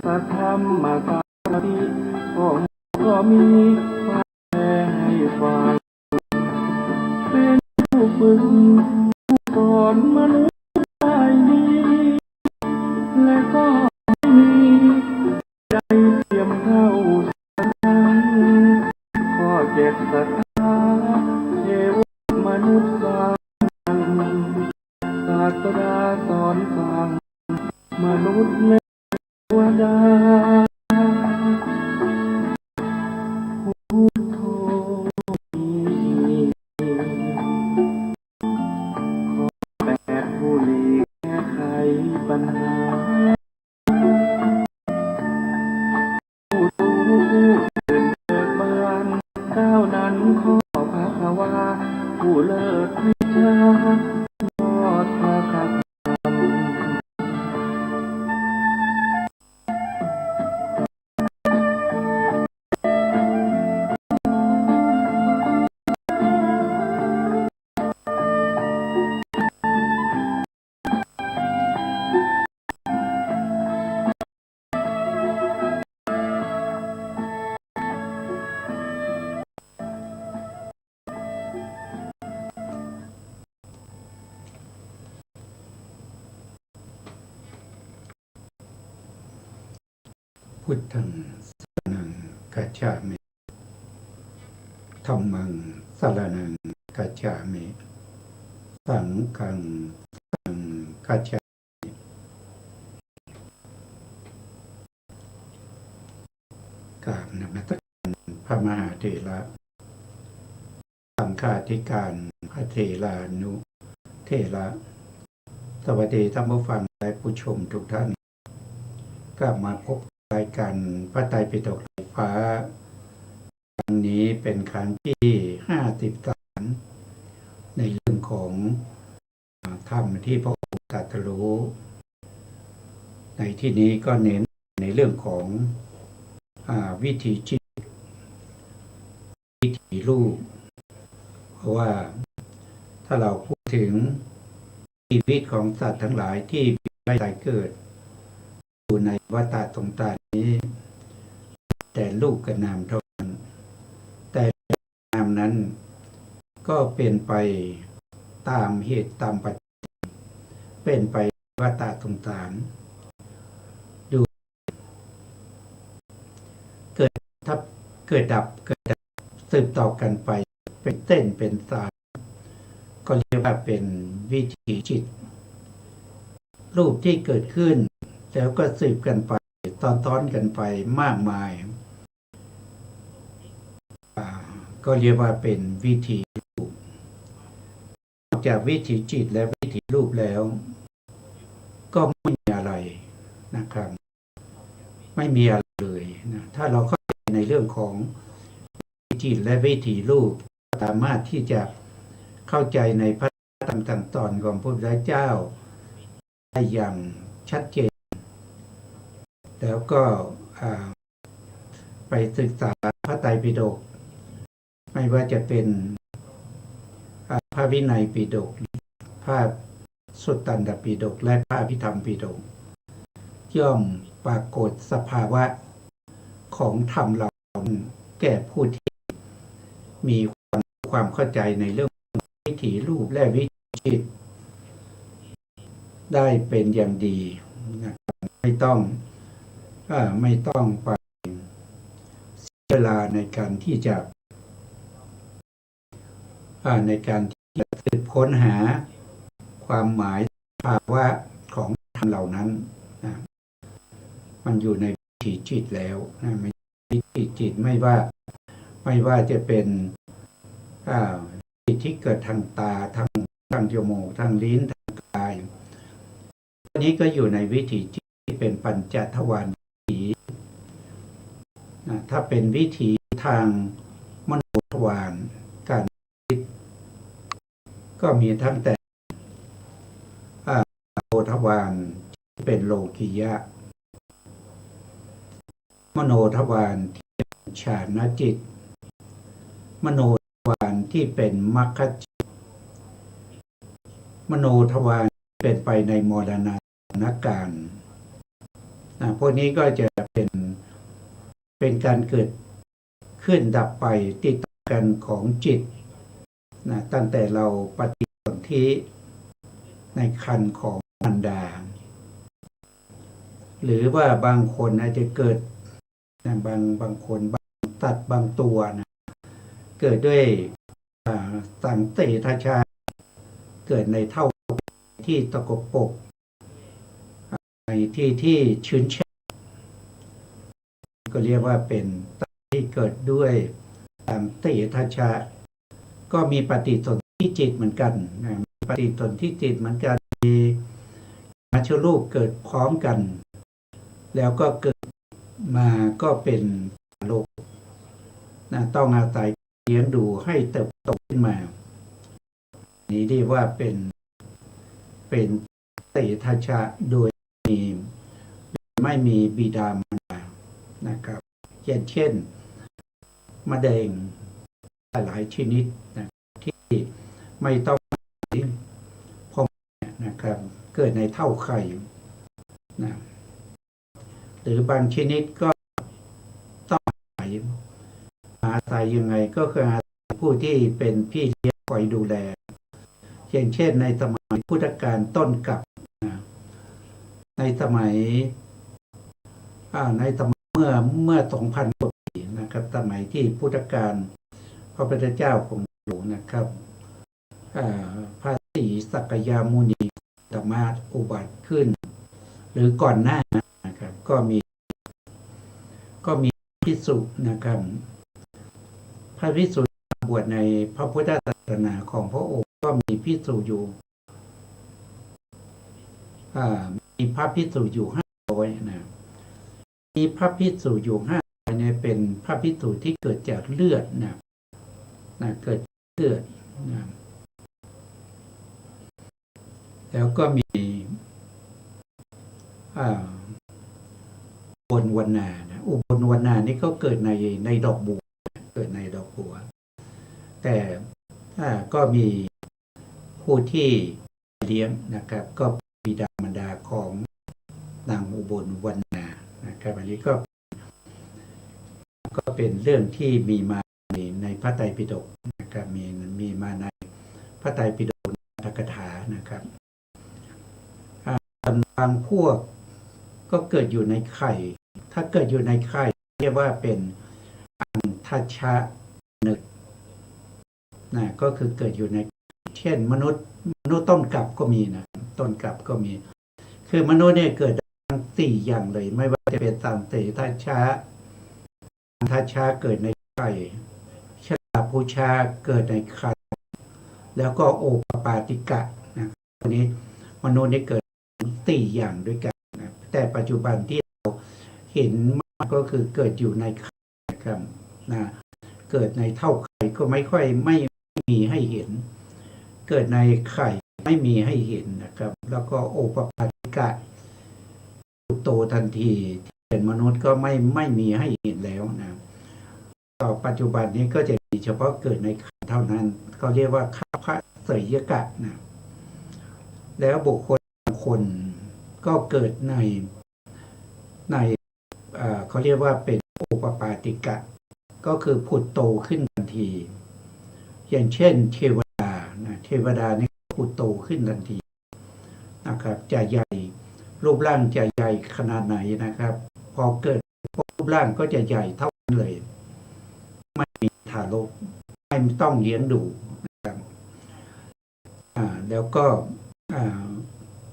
พระธรรมกาลีก็มีความแปลให้ฟังเป็นผู้ฝึกสอนมนุษย์ได้ดีและก็ไม่มีใจเทียมเท่าสังข้อเจ็ดศรัทธาเทวมนุษย์สร้างศาสดาสอนสั่งมนุษย์และเทวดาพุทโธแต่ผู้หลีกแก้ไขปัญหาผู้รู้ผู้ตื่นเบิกบานเจ้านั้นขอภควาผู้เลิศวิชายอดพระคำพุทธังสรณังคัจฉามิธัมมังสรณังคัจฉามิสังฆังสรณังคัจฉามิกราบนมัสการพระมหาเถระสังฆาธิการพระเถรานุเถระสวัสดีท่านผู้ฟังและผู้ชมทุกท่านกลับมาพบรายการพระไตรปิฎกลอยฟ้าครั้งนี้เป็นครั้งที่53ในเรื่องของธรรมที่พระองค์ตรัสรู้ในที่นี้ก็เน้นในเรื่องของวิถีชีวิตวิถีรูปเพราะว่าถ้าเราพูดถึงชีวิตของสัตว์ทั้งหลายที่ไม่ได้เกิดอยู่ในวัฏสงสารนี้แต่รูปกับนามเท่านั้นแต่นามนั้นก็เป็นไปตามเหตุตามปัจจัยเป็นไปวัฏสงสารดูเกิดทับเกิดดับสืบต่อกันไปเป็นเส้นเป็นสายก็เรียกว่าเป็นวิถีจิตรูปที่เกิดขึ้นแล้วก็สืบกันไปตอนกันไปมากมายก็เรียกว่าเป็นวิถีรูปนอกจากวิถีจิตและวิถีรูปแล้วก็ไม่มีอะไรนะครับไม่มีอะไรเลยนะถ้าเราเข้าใจในเรื่องของวิถีจิตและวิถีรูปสามารถที่จะเข้าใจในพระธรรมต่างตอนของพระพุทธเจ้าได้อย่างชัดเจนแล้วก็ไปศึกษาพระไตรปิฎกไม่ว่าจะเป็นพระวินัยปิฎกพระสุตตันตปิฎกและพระอภิธรรมปิฎกย่อมปรากฏสภาวะของธรรมเหล่านั้นแก่ผู้ที่มีความเข้าใจในเรื่องวิถีรูปและวิถีจิตได้เป็นอย่างดีไม่ต้องไปเสียเวลาในการที่จะสืบค้นหาความหมายภาวะของธรรมเหล่านั้นนะมันอยู่ในวิถีจิตแล้วนะวิถีจิตไม่ว่าจะเป็นจิตที่เกิดทางตาทางจมูกทางลิ้นทางกายอันนี้ก็อยู่ในวิถีจิตที่เป็นปัญจทวารวิถีถ้าเป็นวิถีทางมโนทวารการคิดก็มีทั้งแต่มโนทวารที่เป็นโลกิยะมโนทวารที่เป็นฌานจิตมโนทวารที่เป็นมรรคจิตมโนทวารเป็นไปในมรณะการ พวกนี้ก็จะเป็นการเกิดขึ้นดับไปติดต่อกันของจิตตั้งแต่เราปฏิสนธิในครรภ์ของมารดาหรือว่าบางคนอาจจะเกิดบางคนบางสัตว์บางตัวเกิดด้วยสังเตทชาเกิดในเท่าที่ตะกปรกในที่ชื้นแฉะก็เรียกว่าเป็นที่เกิดด้วยสังเตทชาก็มีปฏิสนธิจิตเหมือนกันมีปฏิสนธิจิตเหมือนกันมีอาชรูปเกิดพร้อมกันแล้วก็เกิดมาก็เป็นโลกต้องอาศัยเลี้ยงดูให้เติบโตขึ้นมานี้เรียกว่าเป็นเตทชะโดยไม่มีบิดามารดานะครับเช่นมะเร็งหลายชนิดที่ไม่ต้องพ่อแม่นะครับเกิดในเท่าไข่หรือบางชนิดก็ต้องอาศัยยังไงก็คืออาศัยผู้ที่เป็นพี่เลี้ยงคอยดูแลอย่างเช่นในสมัยพุทธกาลต้นกับในสมัยเมื่อ 2,000 กว่าปีนะครับสมัยที่พุทธกาลพระพุทธเจ้าของเรานะครับพระศรีสักยมุนีสามารถอุบัติขึ้นหรือก่อนหน้านะครับก็มีภิกษุนะครับพระภิกษุบวชในพระพุทธศาสนาของพระองค์ก็มีภิกษุอยู่มีพระภิกษุอยู่500นะมีพระภิกษุอยู่500เนี่ยเป็นพระภิกษุที่เกิดจากเลือดนะเกิดเลือดนะแล้วก็มีอุบลวรรณาอุบลวรรณานี่เขาเกิดในดอกบัวเกิดในดอกบัวแต่ก็มีผู้ที่เลี้ยงนะครับก็บิดามารดาของนางอุบลวรรณานะครับอันนี้ก็เป็นเรื่องที่มีมาในพระไตรปิฎกนะครับมีมาในพระไตรปิฎกอัตถกถานะครับบางพวกก็เกิดอยู่ในไข่ถ้าเกิดอยู่ในไข่เรียกว่าเป็นอันทัชชะนึกก็คือเกิดอยู่ในเช่นมนุษย์ต้นกลับก็มีนะต้นกลับก็มีคือมนุษย์เนี่ยเกิดทั้ง4อย่างเลยไม่ว่าจะเป็นสันเตทัชชะทัชชะเกิดในไข่ชลาภูชาเกิดในไข่แล้วก็โอปปาติกะนะตัวนี้มนุษย์นี่เกิด4อย่างด้วยกันนะแต่ปัจจุบันที่เราเห็นก็คือเกิดอยู่ในไข่นะครับเกิดในเท่าไข่ก็ไม่มีให้เห็นเกิดในไข่ไม่มีให้เห็นนะครับแล้วก็โอปปาติกะโตทันทีที่เป็นมนุษย์ก็ไม่มีให้เห็นแล้วนะต่อปัจจุบันนี้ก็จะมีเฉพาะเกิดในไข่เท่านั้นเขาเรียกว่าข้าพระเสยกะนะแล้วบุคคลบางคนก็เกิดในเขาเรียกว่าเป็นโอปปาติกะก็คือผุดโตขึ้นทันทีอย่างเช่นเทวดาเทวดานี่ผุดโตขึ้นทันทีนะครับจะใหญ่รูปร่างจะใหญ่ขนาดไหนนะครับพอเกิดรูปร่างก็จะใหญ่เท่ากันเลยไม่มีทารกไม่ต้องเลี้ยงดูนะครับแล้วก็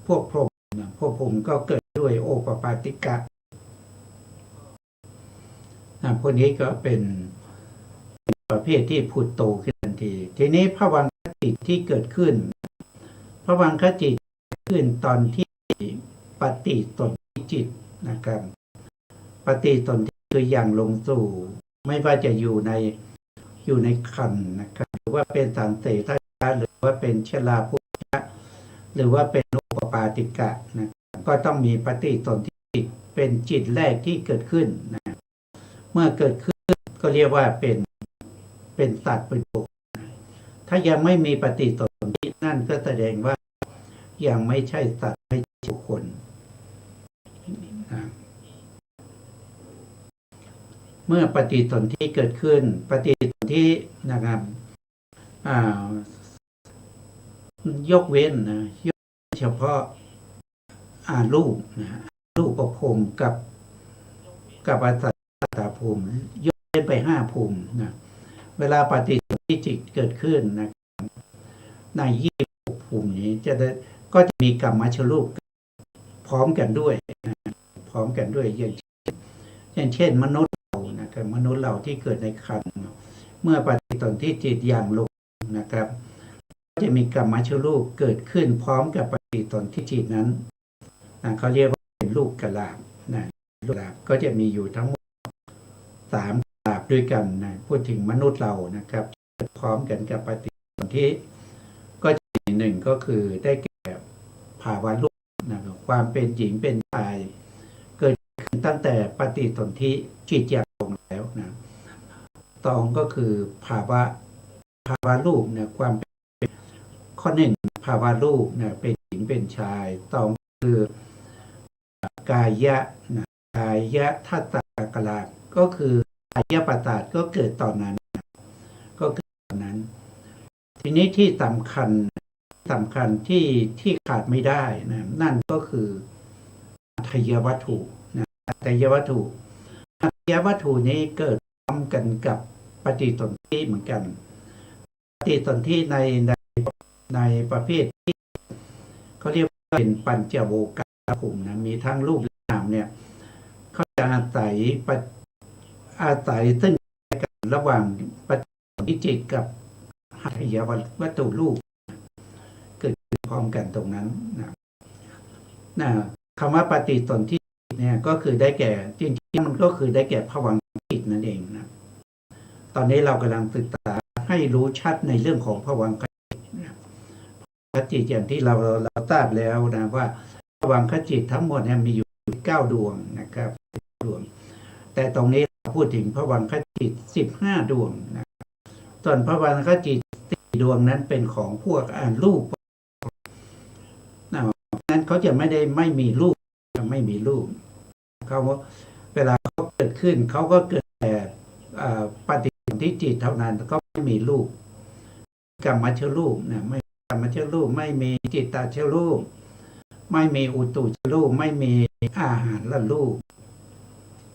พวกพรหมก็เกิดด้วยโอปปาติกะพวกนี้ก็เป็นประเภทที่ผุดโตขึ้นทันทีทีนี้ภวังคจิตที่เกิดขึ้นภวังคจิตขึ้นตอนที่ปฏิสนธิจิตนะครับปฏิสนธิคืออย่างลงสู่ไม่ว่าจะอยู่ในครรภ์นะครับหรือว่าเป็นสันเตทัชชะหรือว่าเป็นชลาภูชะหรือว่าเป็นโอปปาติกะนะก็ต้องมีปฏิสนธิจิตเป็นจิตแรกที่เกิดขึ้นนะเมื่อเกิดขึ้นก็เรียกว่าเป็นสัตว์เป็นบุคคลถ้ายังไม่มีปฏิสนธินั่นก็แสดงว่า ยังไม่ใช่สัตว์ไม่ใช่บุคคล เมื่อปฏิสนธิเกิดขึ้นปฏิสนธินะครับยกเว้นนะยกเฉพาะรูปนะรูปประภูมิกับอัตตาภูมิยกเว้นไป5ภูมินะเวลาปฏิสนธิจิตเกิดขึ้นนะใน26ภูมินี้ก็จะมีกรรมชรูปพร้อมกันด้วยนะพร้อมกันด้วยอย่างเช่นมนุษย์เรานะครับมนุษย์เราที่เกิดในครรภ์เมื่อปฏิสนธิจิตอย่างลงนะครับก็จะมีกรรมชรูปเกิดขึ้นพร้อมกับปฏิสนธิจิตนั้นนะเขาเรียกว่าเป็นลูกกะลาบนะลูกกะลาบก็จะมีอยู่ทั้งหมด3กะลาบด้วยกันนะพูดถึงมนุษย์เรานะครับพร้อมกันกับปฏิสนธิก็จะมีหนึ่งก็คือได้แก่ภาวะลูกนะความเป็นหญิงเป็นชายเกิดขึ้นตั้งแต่ปฏิสนธิจิตอย่างลงแล้วนะตองก็คือภาวะลูกเนี่ยความเป็นข้อหนึ่งภาวะลูกเนี่ยเป็นหญิงเป็นชายตองคือกายะนะกายะทัตตากลาบก็คือกายะปตาดก็เกิดตอนนั้นก็เกิดตอนนั้นทีนี้ที่สำคัญที่ขาดไม่ได้นะนั่นก็คืออัตยวัตถุนะอัตยวัตถุนี้เกิดพร้อมกันกับปฏิสนธิเหมือนกันปฏิสนธิในประเภทที่เขาเรียกว่าเป็นปัญจโวการภูมินะมีทั้งรูปและนามเนี่ยเขาจะอาศัยซึ่งกันระหว่างปฏิสนธิจิตกับอัตยวัตถุรูปเกิดขึ้นพร้อมกันตรงนั้นนะคำว่าปฏิสนธิเนี่ยก็คือได้แก่จริงๆมันก็คือได้แก่ภวังคจิตนั่นเองนะตอนนี้เรากำลังศึกษาให้รู้ชัดในเรื่องของภวังคจิตจิตอย่างที่เราทราบแล้วนะว่าภวังคจิตทั้งหมดเนี่ยมีอยู่9ดวงนะครับดวงแต่ตรงนี้เราพูดถึงภวังคจิต15ดวงนะส่วนภวังคจิต4ดวงนั้นเป็นของพวกรูปนั้นเขาจะไม่มีรูปเขาเวลาเขาเกิดขึ้นเขาก็เกิดแต่ปฏิสนธิจิตเท่านั้นก็ไม่มีรูปกรรมชรูปนะไม่กรรมชรูปไม่มีจิตตชรูปไม่มีอุตุชรูปไม่มีอาหารละรูป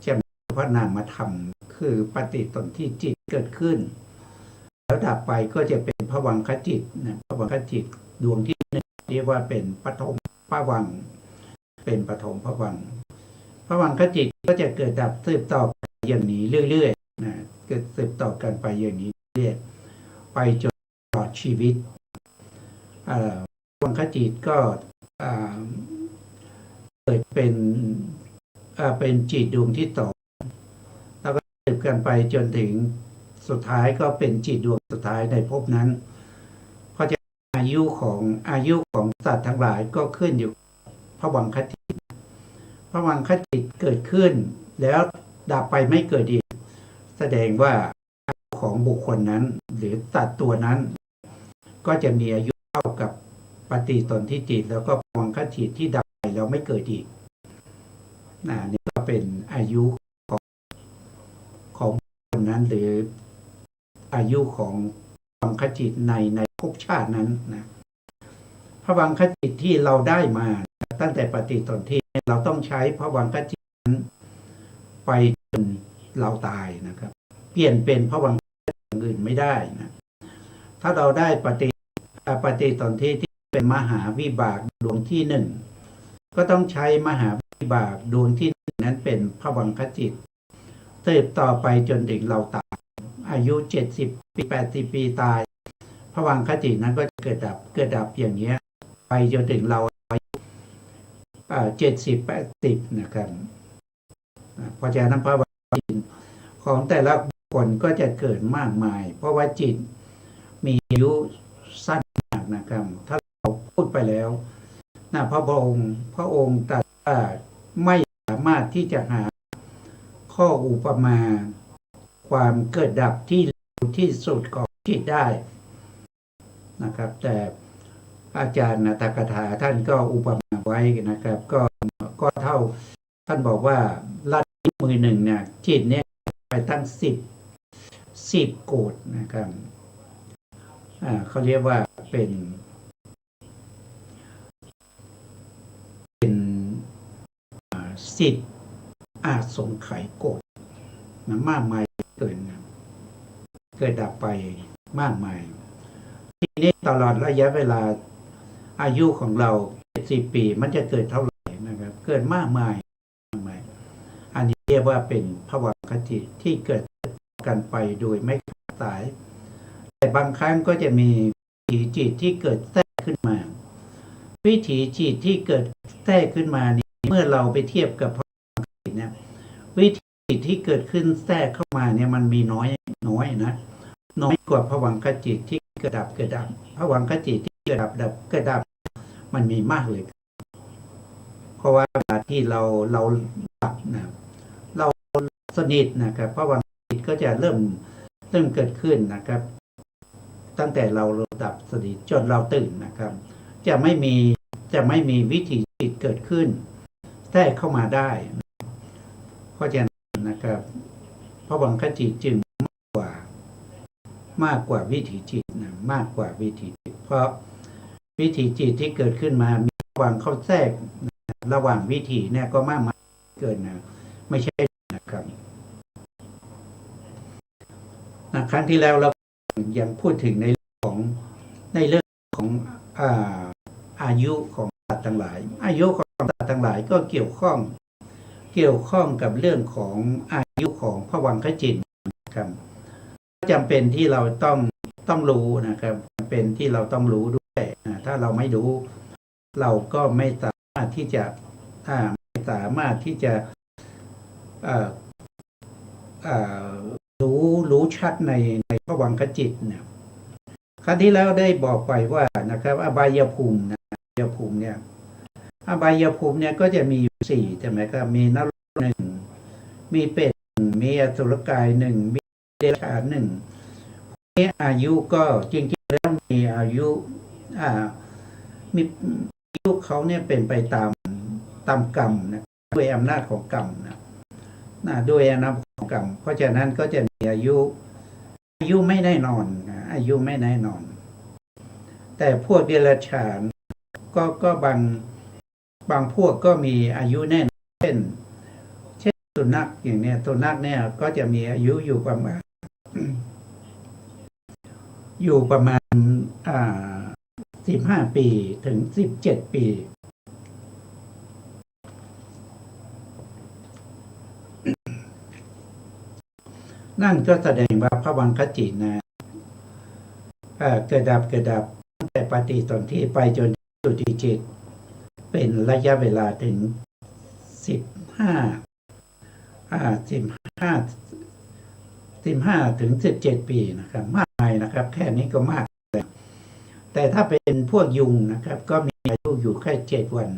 จะมีพระนามธรรมคือปฏิสนธิจิตเกิดขึ้นแล้วดับไปก็จะเป็นภวังคจิตนะภวังคจิตดวงที่หนึ่งเรียกว่าเป็นปฐมภวังค์เป็นปฐมภวังค์ภวังคจิตก็จะเกิดดับสืบต่อไปอย่างนี้เรื่อยๆนะเกิดสืบต่อกันไปอย่างนี้เรื่อยไปจนตลอดชีวิตภวังคจิตก็เกิดเป็นจิตดวงที่ต่อแล้วก็สืบกันไปจนถึงสุดท้ายก็เป็นจิตดวงสุดท้ายในภพนั้นเพราะฉะนั้นอายุของสัตว์ทั้งหลายก็ขึ้นอยู่ภวังคจิตภวังคจิตเกิดขึ้นแล้วดับไปไม่เกิดอีกแสดงว่าของบุคคลนั้นหรือสัตว์ตัวนั้นก็จะมีอายุเท่ากับปฏิสนธิจิตแล้วก็ภวังคจิตที่ดับไปแล้วไม่เกิดอีกนี่ก็เป็นอายุของบุคคลนั้นหรืออายุของภวังคจิตในภพชาตินั้นนะภวังคจิตที่เราได้มาตั้งแต่ปฏิสนธิเราต้องใช้ภวังคจิตนั้นไปจนเราตายนะครับเปลี่ยนเป็นภวังคจิตอย่างอื่นไม่ได้นะถ้าเราได้ปฏิสนธิที่เป็นมหาวิบากดวงที่1ก็ต้องใช้มหาวิบากดวงที่1นั้นเป็นภวังคจิตสืบต่อไปจนถึงเราตายอายุ70 ปี 80 ปีตายภวังคจิตนั้นก็จะเกิดดับอย่างเงี้ยไปจนถึงเรา70-80นะครับเพราะฉะนั้นภวังคจิตของแต่ละคนก็จะเกิดมากมายเพราะว่าจิตมีอายุสั้นมากนะครับถ้าเราพูดไปแล้วนะพระองค์ตรัสว่าไม่สามารถที่จะหาข้ออุปมาความเกิดดับที่สุดของจิตได้นะครับแต่อาจารย์ตากถาท่านก็อุปมาไว้นะครับก็เท่าท่านบอกว่าลัดนิ้วมือหนึ่งเนี่ยจิตเนี่ยไป ตั้ง10โกฏนะครับเขาเรียกว่าเป็น10อาสงไขยโกฏนะมากมายเกิดดับไปมากมายทีนี้ตลอดระยะเวลาอายุของเรา70 ปีมันจะเกิดเท่าไหร่นะครับเกิดมากมายอันนี้เรียกว่าเป็นภวังคจิตที่เกิดกันไปโดยไม่ขาดสายแต่บางครั้งก็จะมีวิถีจิตที่เกิดแทรกขึ้นมาวิถีจิตที่เกิดแทรกขึ้นมานี้เมื่อเราไปเทียบกับภวังคจิตเนี่ยวิถีจิตที่เกิดขึ้นแทรกเข้ามาเนี่ยมันมีน้อยนะน้อยกว่าภวังคจิตที่เกิดดับภวังคจิตที่เกิดดับมันมีมากเลยเพราะว่าเวลาที่เราดับนะเราสนิทนะครับภวังคจิตก็จะเริ่มเกิดขึ้นนะครับตั้งแต่เราดับสนิทจนเราตื่นนะครับจะไม่มีวิถีจิตเกิดขึ้นแทรกเข้ามาได้เพราะฉะนั้นนะครับภวังคจิตจึงมากกว่าวิถีจิตนะมากกว่าวิถีจิตเพราะวิถีจิตที่เกิดขึ้นมามีภวังค์เข้าแทรกระหว่างวิถีเนี่ยก็มากมายเกินนะไม่ใช่นะครับครั้งที่แล้วเรายังพูดถึงในเรื่องของอายุของสัตว์ทั้งหลายอายุของสัตว์ทั้งหลายก็เกี่ยวข้องกับเรื่องของอายุของภวังคจิตนะครับจำเป็นที่เราต้องรู้นะครับจำเป็นที่เราต้องรู้ด้วยถ้าเราไม่รู้เราก็ไม่สามารถที่จะรู้ชัดในภวังคจิตเนี่ยครั้งที่แล้วได้บอกไปว่านะครับอบายภูมิเนี่ยอบายภูมิเนี่ยก็จะมีอยู่4ใช่ไหมครับมีนรก1มีเปรต1มีอสุรกาย1มีเดรัจฉาน1มีอายุก็จริงๆแล้วมีอายุมีอายุเขาเนี่ยเป็นไปตามกรรมนะด้วยอำนาจของกรรมนะด้วยอำนาจของกรรมเพราะฉะนั้นก็จะมีอายุไม่แน่นอนนะอายุไม่แน่นอนแต่พวกเดรัจฉานก็บางพวกก็มีอายุแน่นอนเช่นสุนัขอย่างเนี้ยสุนัขเนี่ยก็จะมีอายุอยู่ประมาณ15 ปีถึง17 ปีนั่นก็แสดงว่าภวังคจิตนะเกิดดับตั้งแต่ปฏิสนธิไปจนสุติจิตเป็นระยะเวลาถึง15ถึง17 ปีนะครับมากมายนะครับแค่นี้ก็มากแต่ถ้าเป็นพวกยุงนะครับก็มีอายุอยู่แค่7 วัน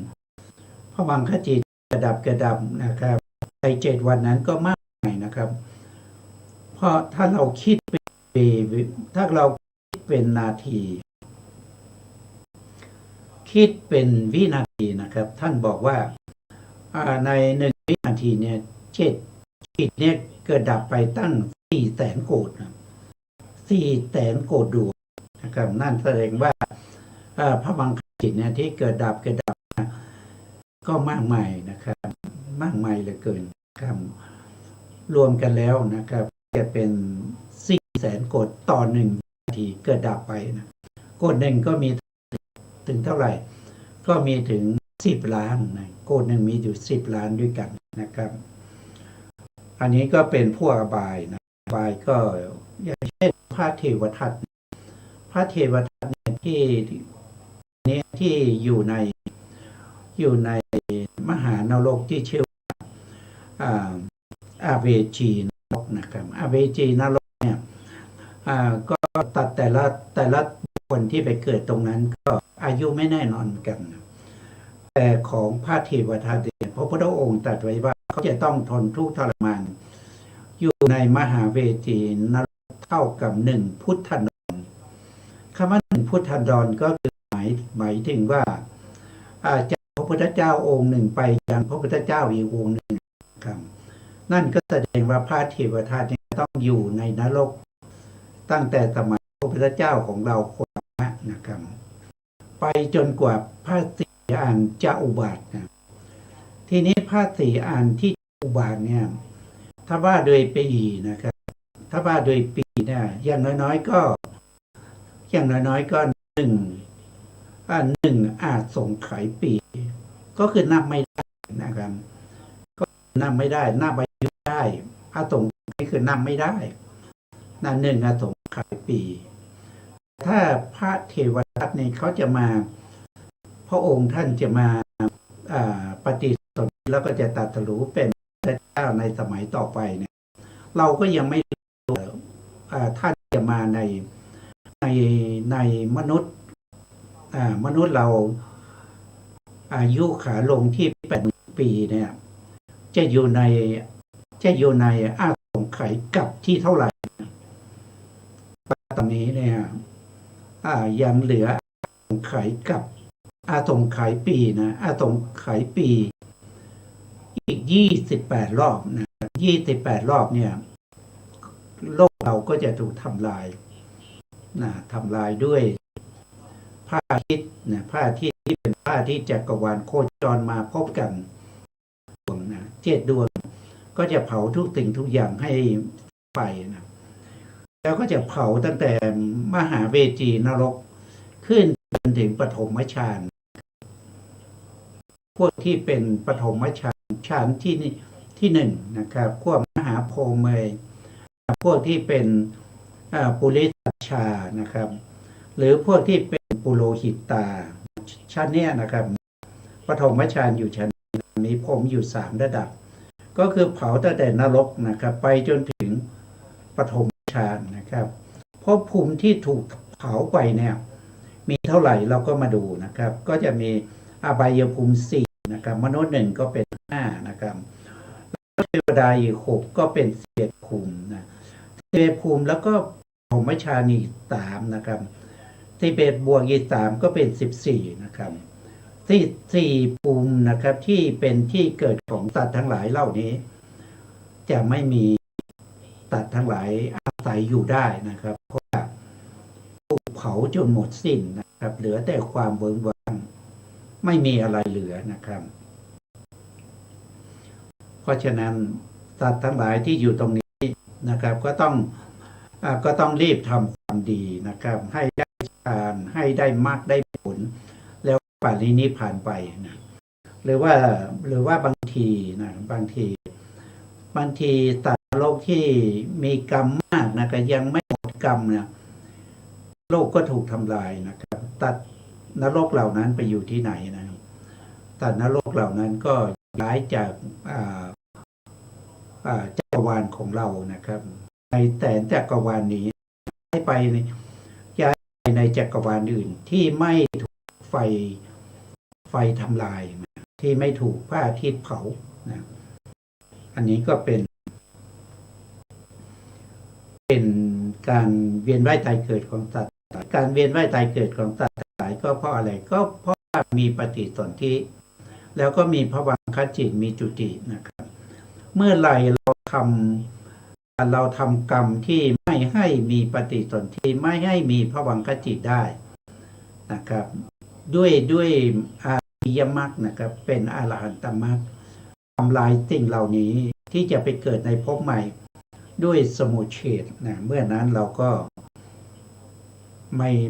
ภวังคจิตกระดับนะครับใน7 วันนั้นก็มากมายนะครับเพราะถ้าเราคิดเป็นนาทีคิดเป็นวินาทีนะครับท่านบอกว่าใน1 วินาทีเนี่ยจิตเนี่ยเกิดดับไปตั้ง400,000 โกฏนะ400,000 โกฏดวงนะครับนั่นแสดงว่าภวังคจิตเนี่ยที่เกิดดับก็มากมายนะครับมากมายเหลือเกินครับรวมกันแล้วนะครับจะเป็น400,000 โกฏต่อ1 นาทีเกิดดับไปนะโกฏหนึ่งก็มีถึงเท่าไหร่ก็มีถึง10 ล้านนะโกฏหนึ่งมีอยู่10 ล้านด้วยกันนะครับอันนี้ก็เป็นพวกอบายนะอบายก็อย่างเช่นพระเทวทัตเนี่ยที่อยู่ในมหานรกที่ชื่ออาเวจีนรกนะครับอาเวจีนรกเนี่ยก็ตัดแต่ละคนที่ไปเกิดตรงนั้นก็อายุไม่แน่นอนกันแต่ของพระเทวทัตเนี่ยพระพุทธองค์ตรัสไว้ว่าเขาจะต้องทนทุกข์ทรมานอยู่ในมหาเวจีนรกเท่ากับ1 พุทธันดรคำว่า1 พุทธันดรก็คือหมายถึงว่าจากพระพุทธเจ้าองค์หนึ่งไปยังพระพุทธเจ้าอีกองค์หนึ่งครับนั่นก็แสดงว่าพระเทวทัต ต้องอยู่ในนรกตั้งแต่สมัยพระพุทธเจ้าของเราโคตมะนะครับไปจนกว่าพระศรีอานจะอุบัตินะทีนี้พระศรีอานที่อุบัติเนี่ยถ้าว่าโดยปีนะครับถ้าว่าโดยปีเนี่ยอย่างน้อยๆก็หนึ่งอาจสงไขยปีก็คือนับไม่ได้นะครับก็นับไม่ได้นับอายุได้อาสงไขยคือนับไม่ได้นั่นหนึ่งอาสงไขยปี ถ้าพระเทวทัตเนี่ยเขาจะมาพระองค์ท่านจะมาปฏิสนธิแล้วก็จะตรัสรู้เป็นพระเจ้าในสมัยต่อไปเนี่ยเราก็ยังไม่รู้ท่านจะมาในมนุษย์เราอายุขาลงที่80 ปีเนี่ยจะอยู่ในอาสงไขยกับที่เท่าไหร่ตอนนี้เนี่ยยังเหลืออาสงไขยกับอาสงไขยปีนะอาสงไขยปีอีก28 รอบนะ28 รอบเนี่ยโลกเราก็จะถูกทำลายด้วยพระอาทิตย์นะพระอาทิตย์ที่เป็นพระอาทิตย์จักรวาลโคจรมาพบกันดวงนะ7 ดวงก็จะเผาทุกสิ่งทุกอย่างให้ไปนะแล้วก็จะเผาตั้งแต่มหาเวจีนรกขึ้นจนถึงปฐมฌานพวกที่เป็นปฐมฌานที่1นะครับพวกมหาโพธิ์เมยพวกที่เป็นปุริสัชชานะครับหรือพวกที่เป็นปุโรหิตตาชั้นนี้นะครับปฐมฌานอยู่ชั้นมีพรหมอยู่3 ระดับก็คือเผาตั้งแต่นรกนะครับไปจนถึงปฐมฌานนะครับภพภูมิที่ถูกเผาไปเนี่ยมีเท่าไหร่เราก็มาดูนะครับก็จะมีอบายภูมิ4นะครับมนุษย์1ก็เป็น5นะครับเทวดาอีก6ก็เป็น11 ภูมินะ11 ภูมิแล้วก็ปฐมฌานอีก3นะครับ11 บวกอีก3ก็เป็น14นะครับ4 ภูมินะครับที่เป็นที่เกิดของสัตว์ทั้งหลายเหล่านี้จะไม่มีสัตว์ทั้งหลายอาศัยอยู่ได้นะครับเพราะว่าถูกเผาจนหมดสิ้นนะครับเหลือแต่ความเวิ้งว้างไม่มีอะไรเหลือนะครับเพราะฉะนั้นสัตว์ทั้งหลายที่อยู่ตรงนี้นะครับก็ต้องรีบทำความดีนะครับให้ได้ฌานให้ได้มรรคได้ผลแล้วปรินิพพานไปนะหรือว่าบางทีสัตว์โลกที่มีกรรมมากนะก็ยังไม่หมดกรรมนะโลกก็ถูกทำลายนะครับตัดนรกเหล่านั้นไปอยู่ที่ไหนนะตัดนรกเหล่านั้นก็ย้ายจากจักรวาลของเรานะครับในแต่จักรวาลนี้ให้ไปย้ายไปในจักรวาลอื่นที่ไม่ถูกไฟทำลายนะที่ไม่ถูกพระอาทิตย์เผานะอันนี้ก็เป็นการเวียนว่ายตายเกิดของสัตว์การเวียนว่ายตายเกิดของสัตว์หลายก็เพราะอะไรก็เพราะว่ามีปฏิสนธิแล้วก็มีภวังคจิตมีจุตินะครับเมื่อไหร่เราทำกรรมที่ไม่ให้มีปฏิสนธิไม่ให้มีภวังคจิตได้นะครับด้วยอริยมรรคนะครับเป็นอรหันตมรรคทำลายสิ่งเหล่านี้ที่จะไปเกิดในภพใหม่ด้วยสมุเฉทนะเมื่อนั้นเราก็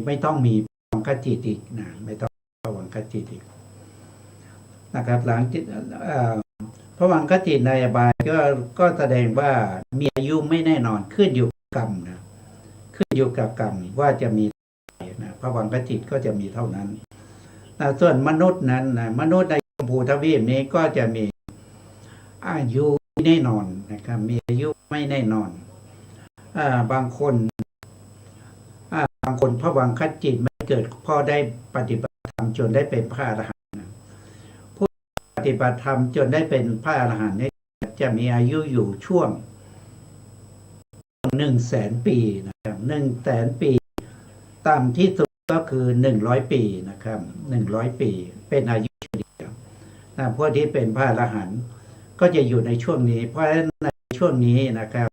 ไม่ต้องมีภวังคจิตอีกนะไม่ต้องภวังคจิตอีกนะครับหลังจากภวังคจิตในอบายก็แสดงว่ามีอายุไม่แน่นอนขึ้นอยู่กับกรรมนะขึ้นอยู่กับกรรมว่าจะมีนะภวังคจิตก็จะมีเท่านั้นนะส่วนมนุษย์นั้นนะมนุษย์ในชมพูทวีปนี้ก็จะมีอายุไม่แน่นอนนะครับมีอายุไม่แน่นอนบางคนภวังคจิตไม่เกิดพอได้ปฏิบัติธรรมจนได้เป็นพระอรหันต์ผู้ปฏิบัติธรรมจนได้เป็นพระอรหันต์นี้จะมีอายุอยู่ช่วง100,000 ปีนะครับ100,000 ปีต่ำที่สุดก็คือ100 ปีนะครับ100 ปีเป็นอายุเฉลี่ยนะพวกที่เป็นพระอรหันต์ก็จะอยู่ในช่วงนี้เพราะฉะนั้นในช่วงนี้นะครับ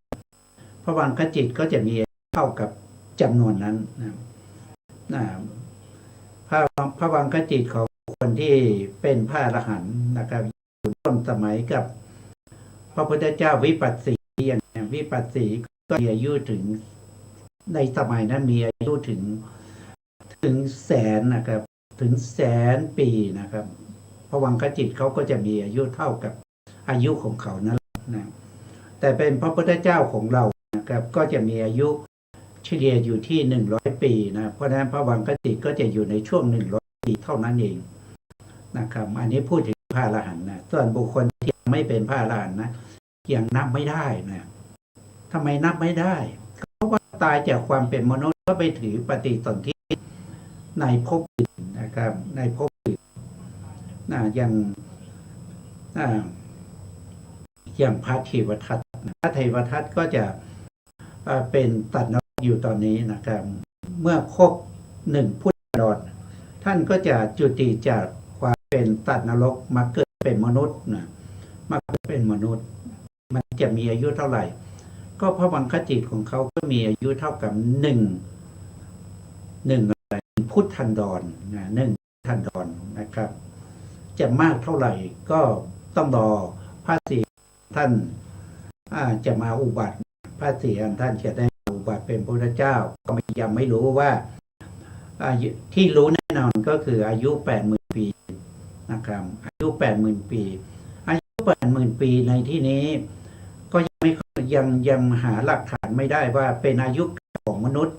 ภวังคจิตก็จะมีเท่ากับจำนวนนั้นนะภวังคจิตของคนที่เป็นพระอรหันต์นะครับต้นสมัยกับพระพุทธเจ้าวิปัสสีอย่างวิปัสสีก็มีอายุถึงในสมัยนั้นมีอายุถึงแสนนะครับถึงแสนปีนะครับภวังคจิตเขาก็จะมีอายุเท่ากับอายุของเขานั่นนะแต่เป็นพระพุทธเจ้าของเรานะครับก็จะมีอายุเฉลี่ยอยู่ที่100 ปีนะเพราะฉะนั้นภวังคจิตก็จะอยู่ในช่วง100 ปีเท่านั้นเองนะครับอันนี้พูดถึงพระอรหันต์นะส่วนบุคคลที่ไม่เป็นพระอรหันต์นะยังนับไม่ได้นะทำไมนับไม่ได้เพราะว่าตายจากความเป็นมนุษย์ก็ไปถือปฏิสนธิในภพอื่นนะครับในภพอื่นอย่างพระเทวทัตก็จะเป็นตัดนรกอยู่ตอนนี้นะครับเมื่อครบ1 พุทธศักราชท่านก็จะจุติจากความเป็นตัดนรกมาเกิดเป็นมนุษย์นะมาเกิดเป็นมนุษย์มันจะมีอายุเท่าไหร่ก็ภวังคจิตของเขาก็มีอายุเท่ากับ1 พุทธันดรนะ1 พุทธันดรนะครับจะมากเท่าไหร่ก็ต้องรอพระศรีท่านจะมาอุบัติพระศรีท่านจะได้อุบัติเป็นพระพุทธเจ้าก็ยังไม่รู้ว่าที่รู้แน่นอนก็คืออายุ 80,000 ปีนะครับอายุ 80,000 ปีอายุ 80,000 ปีในที่นี้ก็ยังหาหลักฐานไม่ได้ว่าเป็นอายุของมนุษย์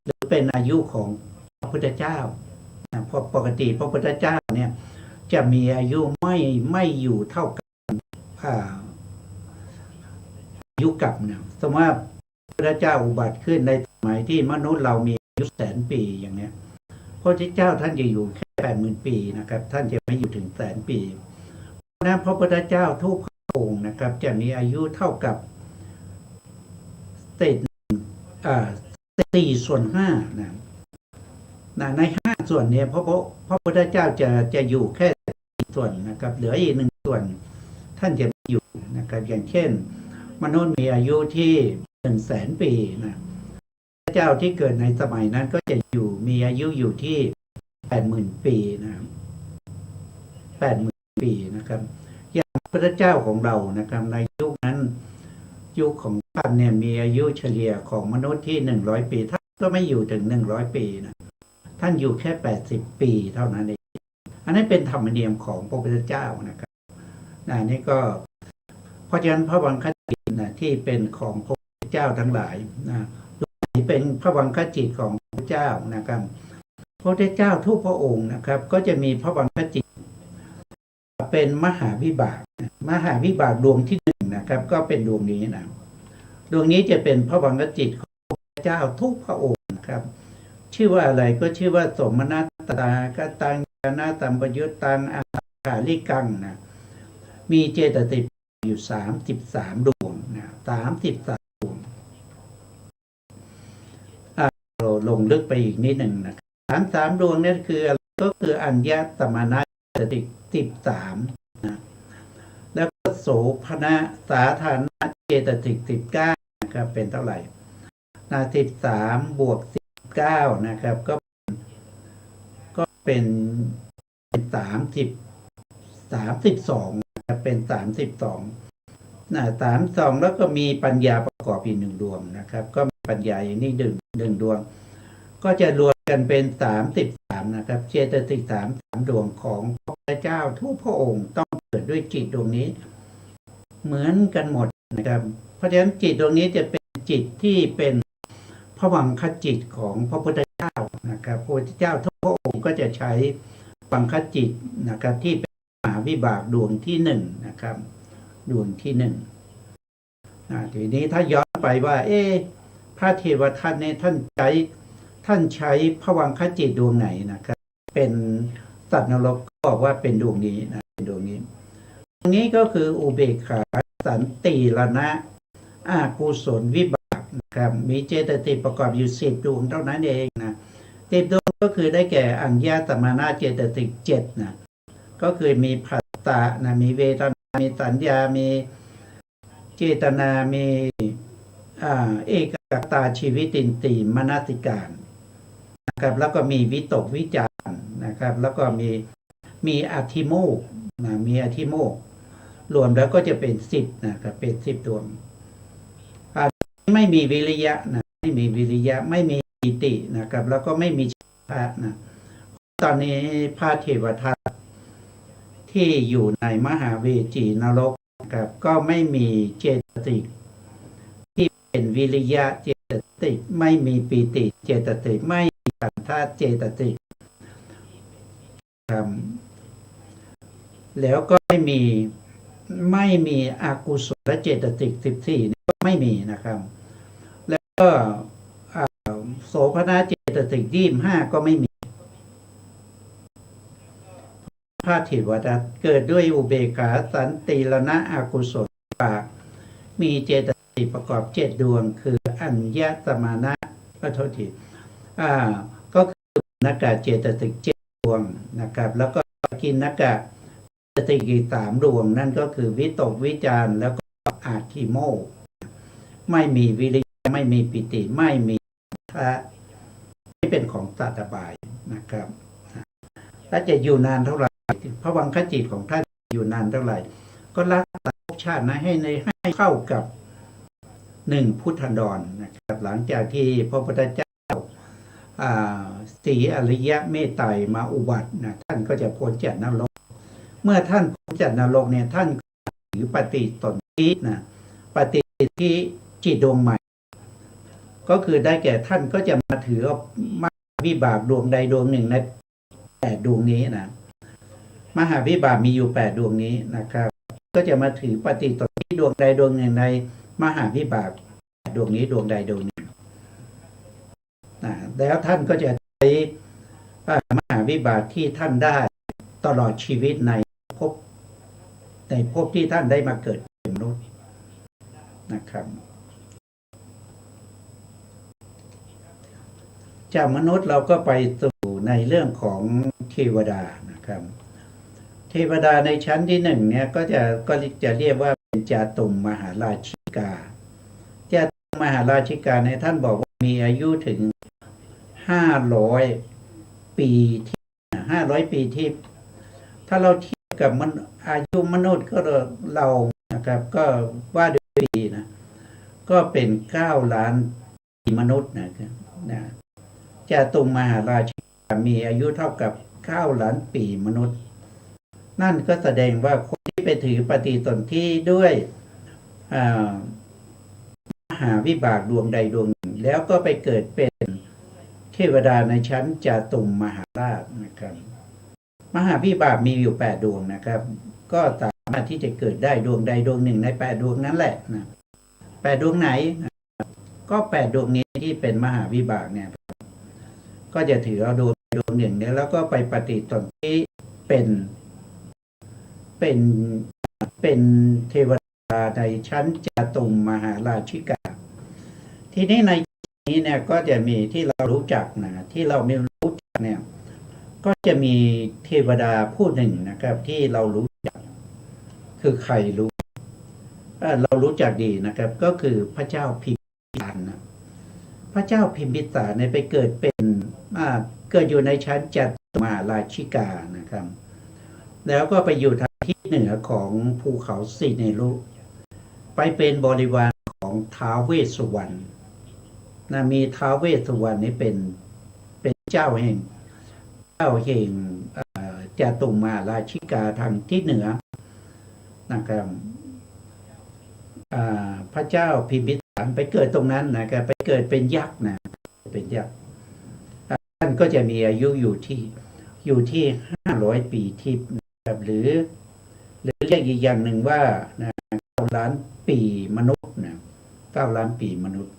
หรือเป็นอายุของพระพุทธเจ้าเพราะปกติพระพุทธเจ้าเนี่ยจะมีอายุไม่อยู่เท่ากับอายุกับเนี่ยสมมติว่าพระพุทธเจ้าอุบัติขึ้นในสมัยที่มนุษย์เรามีอายุ100,000 ปีอย่างเนี้ยพระพุทธเจ้าท่านจะอยู่แค่ 80,000 ปีนะครับท่านจะไม่อยู่ถึง100,000 ปีเพราะนั้นพระพุทธเจ้าทุกพระองค์นะครับจะมีอายุเท่ากับ4/5นะใน5 ส่วนเนี่ยพระพุทธเจ้าจะอยู่แค่4 ส่วนนะครับเหลืออีก1 ส่วนท่านจะไม่อยู่นะครับอย่างเช่นมนุษย์มีอายุที่100,000 ปีนะพระเจ้าที่เกิดในสมัยนั้นก็จะมีอายุอยู่ที่ 80,000 ปีนะ80,000 ปีนะครับอย่างพระเจ้าของเรานะครับในยุคนั้นยุคของท่านเนี่ยมีอายุเฉลี่ยของมนุษย์ที่100 ปีท่านก็ไม่อยู่ถึง100 ปีนะท่านอยู่แค่80 ปีเท่านั้นเองอันนี้เป็นธรรมเนียมของพระพุทธเจ้านะครับนี่ก็เพราะฉะนั้นพระวังคจิตนะที่เป็นของพระพุทธเจ้าทั้งหลายนะเป็นพระวังคจิตของพระเจ้านะครับพระพุทธเจ้าทุกพระองค์นะครับก็จะมีพระวังคจิตเป็นมหาวิบากดวงที่1นะครับก็เป็นดวงนี้นะดวงนี้จะเป็นพระวังคจิตของพระเจ้าทุกพระองค์นะครับชื่อว่าอะไรก็ชื่อว่าสมนัตตากตังญาณตัมปยุตตังอาคาลิกังนะมีเจตสิกอยู่33 ดวงนะ33 ดวงเราลงลึกไปอีกนิดหนึ่งนะ33 ดวงนี่ก็คืออัญญตมนะเจตสิก13นะแล้วก็โสภณะสาธารณเจตสิก19นะครับเป็นเท่าไหร่13 บวก 19นะครับก็เป็น32นะครับเป็น32 32แล้วก็มีปัญญาประกอบอีก1 ดวงนะครับก็มีปัญญาอย่างนี้1 ดวงก็จะรวมกันเป็น33นะครับเจตสิก33 ดวงของพระพุทธเจ้าทุกพระองค์ต้องเกิดด้วยจิตดวงนี้เหมือนกันหมดนะครับเพราะฉะนั้นจิตดวงนี้จะเป็นจิตที่เป็นภวังคจิตของพระพุทธเจ้านะครับพระพุทธเจ้าทุกพระองค์ก็จะใช้ภวังคจิตนะครับที่เป็นมหาวิบากดวงที่1นะครับดวงที่1ทีนี้ถ้าย้อนไปว่าพระเทวทัตเนี่ยท่านใช้ภวังคจิตดวงไหนนะครับเป็นสัตว์นรกก็บอกว่าเป็นดวงนี้นะเป็นดวงนี้ก็คืออุเบกขาสันติรณะอากุศลวิบากนะครับมีเจตสิกประกอบอยู่10 ดวงเท่านั้นเองนะ10 ดวงก็คือได้แก่อัญญตมนะเจตสิก7นะก็คือมีผัสสะนะมีเวทนามีสัญญามีเจตนามี เอกคตาชีวิตินทรีย์มนสิการนะครับแล้วก็มีวิตกวิจารณ์นะครับแล้วก็มีอธิโมกข์นะมีอธิโมกข์รวมแล้วก็จะเป็น10นะครับเป็น10ดวงไม่มีวิริยะนะไม่มีวิริยะไม่มีปิตินะครับแล้วก็ไม่มีฉันทะนะตอนนี้พระเทวทัตที่อยู่ในมหาเวจีนรกนะครับก็ไม่มีเจตสิกที่เป็นวิริยะเจตสิกไม่มีปิติเจตสิกไม่มีฉันทะเจตสิกครับแล้วก็ไม่มีอกุศลเจตสิก14นี่ก็ไม่มีนะครับแล้วก็โสภณเจตสิก25ก็ไม่มีพระเทวทัตเกิดด้วยอุเบกขาสันติรณะอกุศลปากมีเจตสิกประกอบ7ดวงคืออัญญสมานะก็โทษทีก็คือนักกะเจตสิก7ดวงนะครับแล้วก็กินนักกะเจตสิกอีก3ดวงนั่นก็คือวิตกวิจารแล้วก็อาทิโมกข์ไม่มีวิริยะไม่มีปิติไม่มีไม่เป็นของสัตว์บายนะครับถ้าจะอยู่นานเท่าไหร่ภวังคจิตของท่านอยู่นานเท่าไหร่ก็รักษาภพชาตินะให้เข้ากับ1พุทธันดรนะครับหลังจากที่พระพุทธเจ้าศรีอริยะเมตไตรมาอุบัตินะท่านก็จะพ้นจากนรกเมื่อท่านพ้นจากนรกเนี่ยท่านถือปฏิสนธินะปฏิสนธิจิตดวงใหม่ก็คือได้แก่ท่านก็จะมาถือมหาวิบากดวงใดดวงหนึ่งใน8ดวงนี้นะมหาวิบากมีอยู่8ดวงนี้นะครับก็จะมาถือปฏิสนธิดวงใดดวงหนึ่งในมหาวิบากดวงนี้ดวงใดดวงหนึ่งแล้วท่านก็จะใช้มหาวิบากที่ท่านได้ตลอดชีวิตในภพที่ท่านได้มาเกิดเป็นมนุษย์นะครับจากมนุษย์เราก็ไปสู่ในเรื่องของเทวดานะครับเทวดาในชั้นที่1เนี่ยก็จะเรียกว่าเป็นจาตุมมหาราชิกาจาตุมมหาราชิกาในท่านบอกว่ามีอายุถึง500 ปีที่500 ปีที่ถ้าเราเทียบกับอายุมนุษย์ก็เรานะครับก็ว่าด้วยปีนะก็เป็น9 ล้านปีมนุษย์นะครับจาตุมมหาราชิกามีอายุเท่ากับ9 ล้านปีมนุษย์นั่นก็แสดงว่าคนที่ไปถือปฏิสนธิด้วยมหาวิบากดวงใดดวงหนึ่งแล้วก็ไปเกิดเป็นเทวดาในชั้นจาตุมมหาราชนะครับมหาวิบากมีอยู่8ดวงนะครับก็สามารถที่จะเกิดได้ดวงใดดวงหนึ่งใน8ดวงนั้นแหละนะ8ดวงไหนก็8ดวงนี้ที่เป็นมหาวิบากเนี่ยก็จะถือเอาดวงหนึ่งเนี่ยแล้วก็ไปปฏิสนธิเป็นเทวดาในชั้นจาตุมมหาราชิกาทีนี้ในนี้เนี่ยก็จะมีที่เรารู้จักนะที่เราไม่รู้จักเนี่ยก็จะมีเทวดาผู้หนึ่งนะครับที่เรารู้จักคือใครรู้เรารู้จักดีนะครับก็คือพระเจ้าพิมพิสารนะพระเจ้าพิมพิสารเนี่ยไปเกิดอยู่ในชั้นจาตุมหาราชิกานะครับแล้วก็ไปอยู่ทางทิศเหนือของภูเขาสิเนรุไปเป็นบริวารของท้าวเวสสุวรรณนะมีท้าวเวสสุวรรณนี่เป็นเจ้าแห่งจาตุมมหาราชิกาทางทิศเหนือนะครับพระเจ้าพิมพิสารไปเกิดตรงนั้นนะครับไปเกิดเป็นยักษ์นะเป็นยักษ์ท่านก็จะมีอายุอยู่ที่500 ปีทิพย์นะครับหรือเรียกอีกอย่างหนึ่งว่า9 ล้านปีมนุษย์นะ9 ล้านปีมนุษย์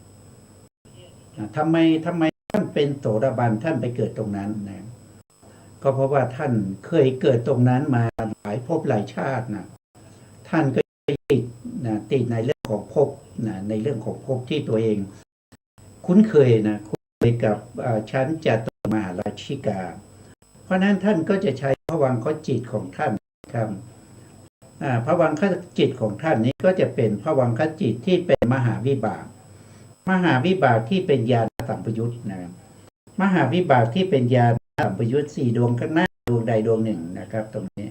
ทำไมท่านเป็นโสดาบันท่านไปเกิดตรงนั้นนะก็เพราะว่าท่านเคยเกิดตรงนั้นมาหลายภพหลายชาตินะท่านก็ติดในเรื่องของภพในเรื่องของภพที่ตัวเองคุ้นเคยกับชั้นจาตุมหาราชิกาเพราะนั้นท่านก็จะใช้ภวังคจิตของท่านครับภวังคจิตของท่านนี้ก็จะเป็นภวังคจิตที่เป็นมหาวิบาก มหาวิบากที่เป็นญาณสัมปยุตนะครับมหาวิบากที่เป็นญาณสัมปยุต4ดวงข้างหน้าดวงใดดวงหนึ่งนะครับตรงนี้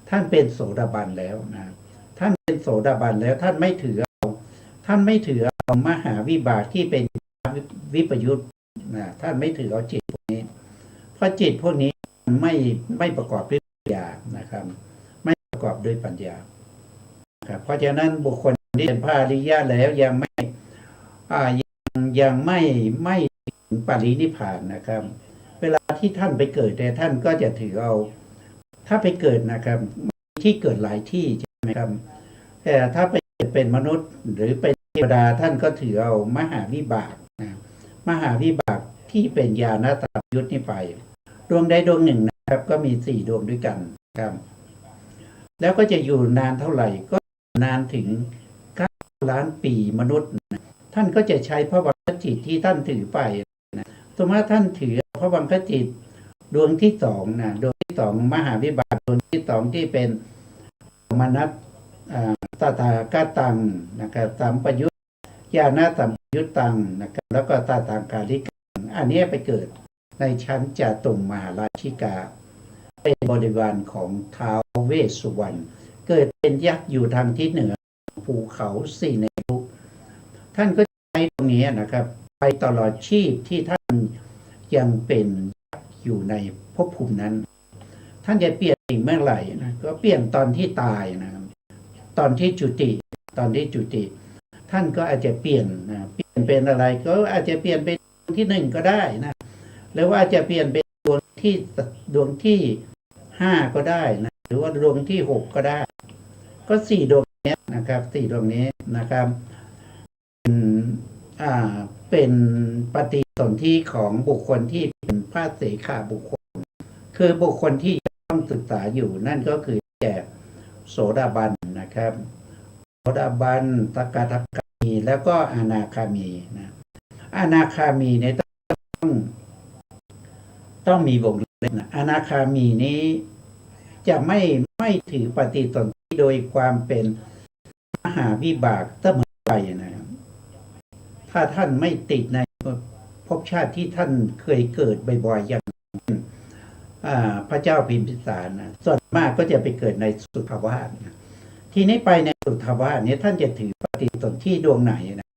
ท่านเป็นโสดาบันแล้วนะท่านเป็นโสดาบันแล้วท่านไม่ถือเอามหาวิบากที่เป็นวิปยุตนะท่านไม่ถือเอาจิตพวกนี้เพราะจิตพวกนี้ไม่ประกอบด้วยปัญญานะครับไม่ประกอบด้วยปัญญาครับเพราะฉะนั้นบุคคลที่เป็นพระอริยะแล้วยังไม่ถึงปรินิพพานนะครับเวลาที่ท่านไปเกิดแต่ท่านก็จะถือเอาถ้าไปเกิดนะครับที่เกิดหลายที่ใช่ไหมครับแต่ถ้าไปเกิดเป็นมนุษย์หรือเป็นเทวดาท่านก็ถือเอามหาวิบากนะมหาวิบากที่เป็นญาณสัมปยุตนี้ไปดวงใดดวงหนึ่งนะครับก็มี4ดวงด้วยกันครับแล้วก็จะอยู่นานเท่าไหร่ก็นานถึง9 ล้านปีมนุษย์นะท่านก็จะใช้พระวังคจิตที่ท่านถือไปนะสมมติท่านถือพระวังคจิตดวงที่2นะดวงที่2มหาวิบากดวงที่2ที่เป็นมนัสตถาคตังนะครับสัมปยุตญาณสัมปยุตตังนะครับแล้วก็ตถาคาริกังอันนี้ไปเกิดในชั้นจาตุมมหาราชิกาเป็นบริวารของท้าวเวสสุวรรณเกิดเป็นยักษ์อยู่ทางทิศเหนือภูเขาสี่ในภพท่านก็ใช้ตรงนี้นะครับไปตลอดชีพที่ท่านยังเป็นยักษ์อยู่ในภพภูมินั้นท่านจะเปลี่ยนอีกเมื่อไหร่นะก็เปลี่ยนตอนที่ตายนะครับตอนที่จุติท่านก็อาจจะเปลี่ยนนะเปลี่ยนเป็นอะไรก็อาจจะเปลี่ยนเป็นดวงที่1ก็ได้นะหรือว่าจะเปลี่ยนเป็นดวงที่5ก็ได้นะหรือว่าดวงที่6ก็ได้ก็4ดวงนี้นะครับ4ดวงนี้นะครับเป็นปฏิสนธิของบุคคลที่เป็นพระเสขบุคคลคือบุคคลที่ต้องศึกษาอยู่นั่นก็คือแก่โสดาบันนะครับโสดาบันสกทาคามีแล้วก็อนาคามีนะอนาคามีเนี่ยต้องมีวงเล็บนะอนาคามีนี้จะไม่ถือปฏิสนธิโดยความเป็นมหาวิบากเสมอไปนะครับถ้าท่านไม่ติดในภพชาติที่ท่านเคยเกิดบ่อยๆอย่างพระเจ้าพิมพิสารนะส่วนมากก็จะไปเกิดในสุทธาวาสนะทีนี้ไปในสุทธาวาสเนี่ยท่านจะถือปฏิสนธิดวงไหนนะ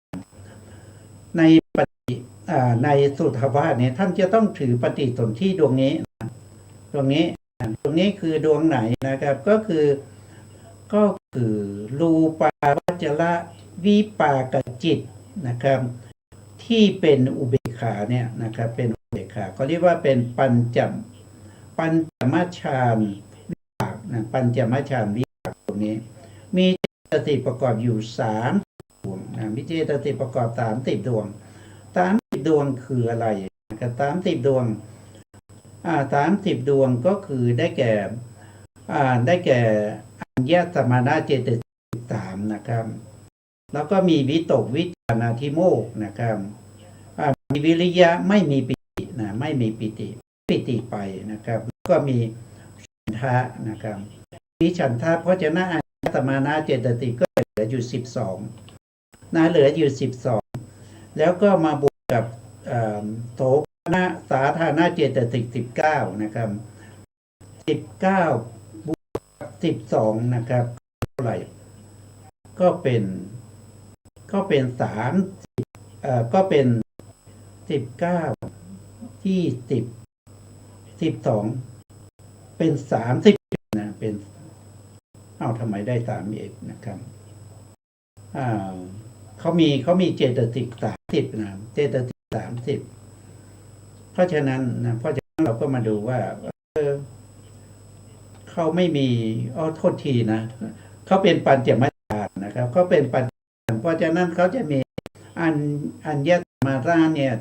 ในสุทธาวาสเนี่ยท่านจะต้องถือปฏิสนธิดวงนี้ดวงนี้คือดวงไหนนะครับก็คือรูปาวจระวิปากจิตนะครับที่เป็นอุเบกขาเนี่ยนะครับเป็นอุเบกขาเขาเรียกว่าเป็นปัญจมฌานวิบากนะปัญจมฌานวิบากตรงนี้มีเจตสิกประกอบอยู่30ดวงนะมีเจตสิกประกอบ30ดวง30ดวงคืออะไรนะครับ30ดวง30ดวงก็คือได้แก่อัญญสมานะเจตสิก3นะครับแล้วก็มีวิตกวิจารณาธิโมกข์นะครับมีวิริยะไม่มีปิตินะไม่มีปิติไปนะครับแล้วก็มีฉันทะนะครับมีฉันทะเพราะฉะนั้นอัญญสมานะเจตสิกก็เหลืออยู่12นะเหลืออยู่12แล้วก็มาบวกกับโสภณสาธารณเจตสิก19นะครับ19บวก12นะครับเท่าไหร่ก็เป็น30ก็เป็น19 20 12เป็น30นะเป็นทำไมได้31นะครับเขามีเจตสิก30นะเจตสิก30เพราะฉะนั้นเราก็มาดูว่าเขาไม่มีโทษทีนะเขาเป็นปัญจมฌานนะครับเขาเป็นปัญจเพราะฉะนั้นเขาจะมีอัญญมาราเนี่ย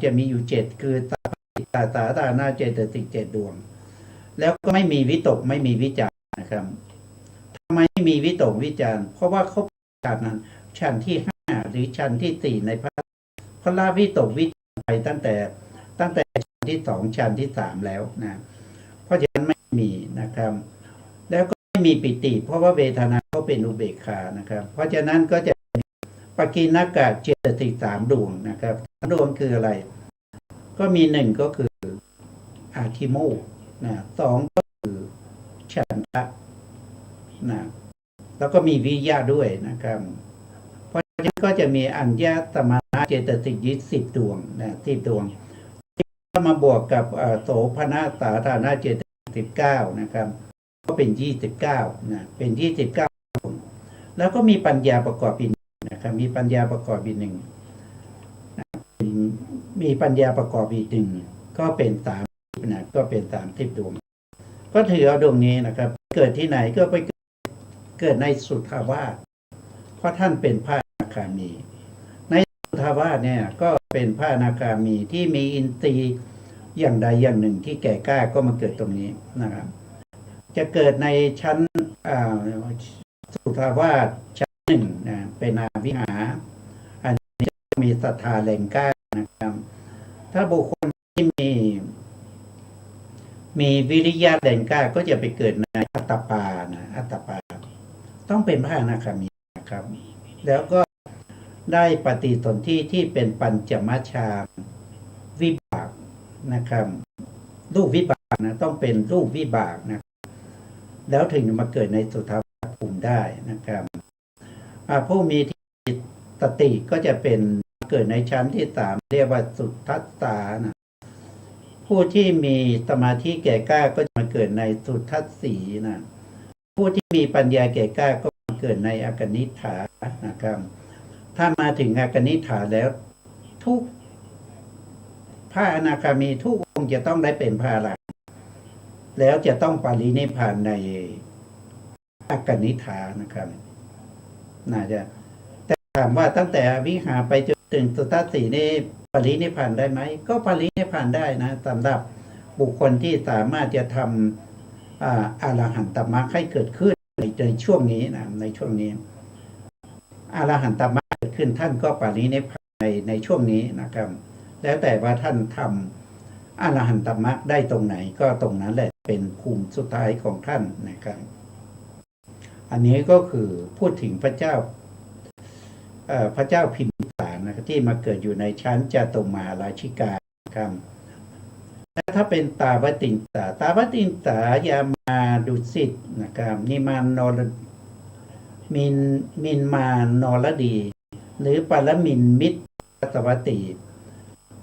จะมีอยู่7คือสาธารณเจตสิก7ดวงแล้วก็ไม่มีวิตกไม่มีวิจารนะครับทำไมไม่มีวิตกวิจารเพราะว่าเขาการนั้นชั้นที่5หรือชั้นที่4ในพระวิตกวิจารไปตั้งแต่ชั้นที่2ชั้นที่3แล้วนะเพราะฉะนั้นไม่มีนะครับแล้วก็ไม่มีปิติเพราะว่าเวทนาเขาเป็นอุเบกขานะครับเพราะฉะนั้นก็จะป กิณกะเจตสิก3ดวงนะครับ3ดวงคืออะไรก็มี1ก็คืออาทิโมกข์นะ2ก็คือฉันทะนะแล้วก็มีวิริยะด้วยนะครับเพราะฉะนั้นก็จะมีอัญญตมนะเจตสิก10ดวงนะ10ดวงมาบวกกับโสภณสาธารณเจตสิก19นะครับก็เป็น29นะเป็น29แล้วก็มีปัญญาประกอบอีกนะครับมีปัญญาประกอบอีก1มีปัญญาประกอบอีก1ก็เป็น30นะก็เป็น30ดวงก็ถือเอาดวงนี้นะครับเกิดที่ไหนก็ไปเกิดในสุทธาวาสเพราะท่านเป็นพระอนาคามีในสุทธาวาสเนี่ยก็เป็นพระอนาคามีที่มีอินทรีย์อย่างใดอย่างหนึ่งที่แก่กล้าก็มาเกิดตรงนี้นะครับจะเกิดในชั้นสุทธาวาสชั้น1นะเป็นอาวิหาอันนี้มีศรัทธาแรงกล้านะครับถ้าบุคคลที่มีวิริยะแรงกล้าก็จะไปเกิดในอัตตปานะอัตตปาต้องเป็นพระอนาคามีนะครับแล้วก็ได้ปฏิสนธิที่เป็นปัญจมัชฌาวิบากนะครับรูปวิบากนะต้องเป็นรูปวิบากนะแล้วถึงมาเกิดในสุทธาวาสภูมิได้นะครับผู้มีสติก็จะเป็นเกิดในชั้นที่3เรียกว่าสุทธัสสานะผู้ที่มีสมาธิแก่กล้าก็จะมาเกิดในสุทธัสสีนะผู้ที่มีปัญญาแก่กล้าก็มาเกิดในอากนิฏฐานะครับถ้ามาถึงอากนิฏฐาแล้วทุกพระอนาคามีทุกองค์จะต้องได้เป็นพระอรหันต์แล้วจะต้องปรินิพพานในอากนิฏฐานะครับน่าจะแต่ถามว่าตั้งแต่วิหารไปจนถึงสุทธัสสีนี่ปรินิพพานได้ไหมก็ปรินิพพานได้นะสำหรับบุคคลที่สามารถจะทำอรหันตมรรคให้เกิดขึ้นในช่วงนี้นะในช่วงนี้อรหันตมรรคเกิดขึ้นท่านก็ปรินิพพานในช่วงนี้นะครับแล้วแต่ว่าท่านทำอรหันตมรรคได้ตรงไหนก็ตรงนั้นแหละเป็นภูมิสุดท้ายของท่านนะครับอันนี้ก็คือพูดถึงพระเจ้าพิมพิสารนะครับที่มาเกิดอยู่ในชั้นจตุมาราชิกาครับถ้าเป็นตาวตินสายามาดุสิตนะครับนิมานนรมินมานรดี หรือปรมินมิตรสวัติ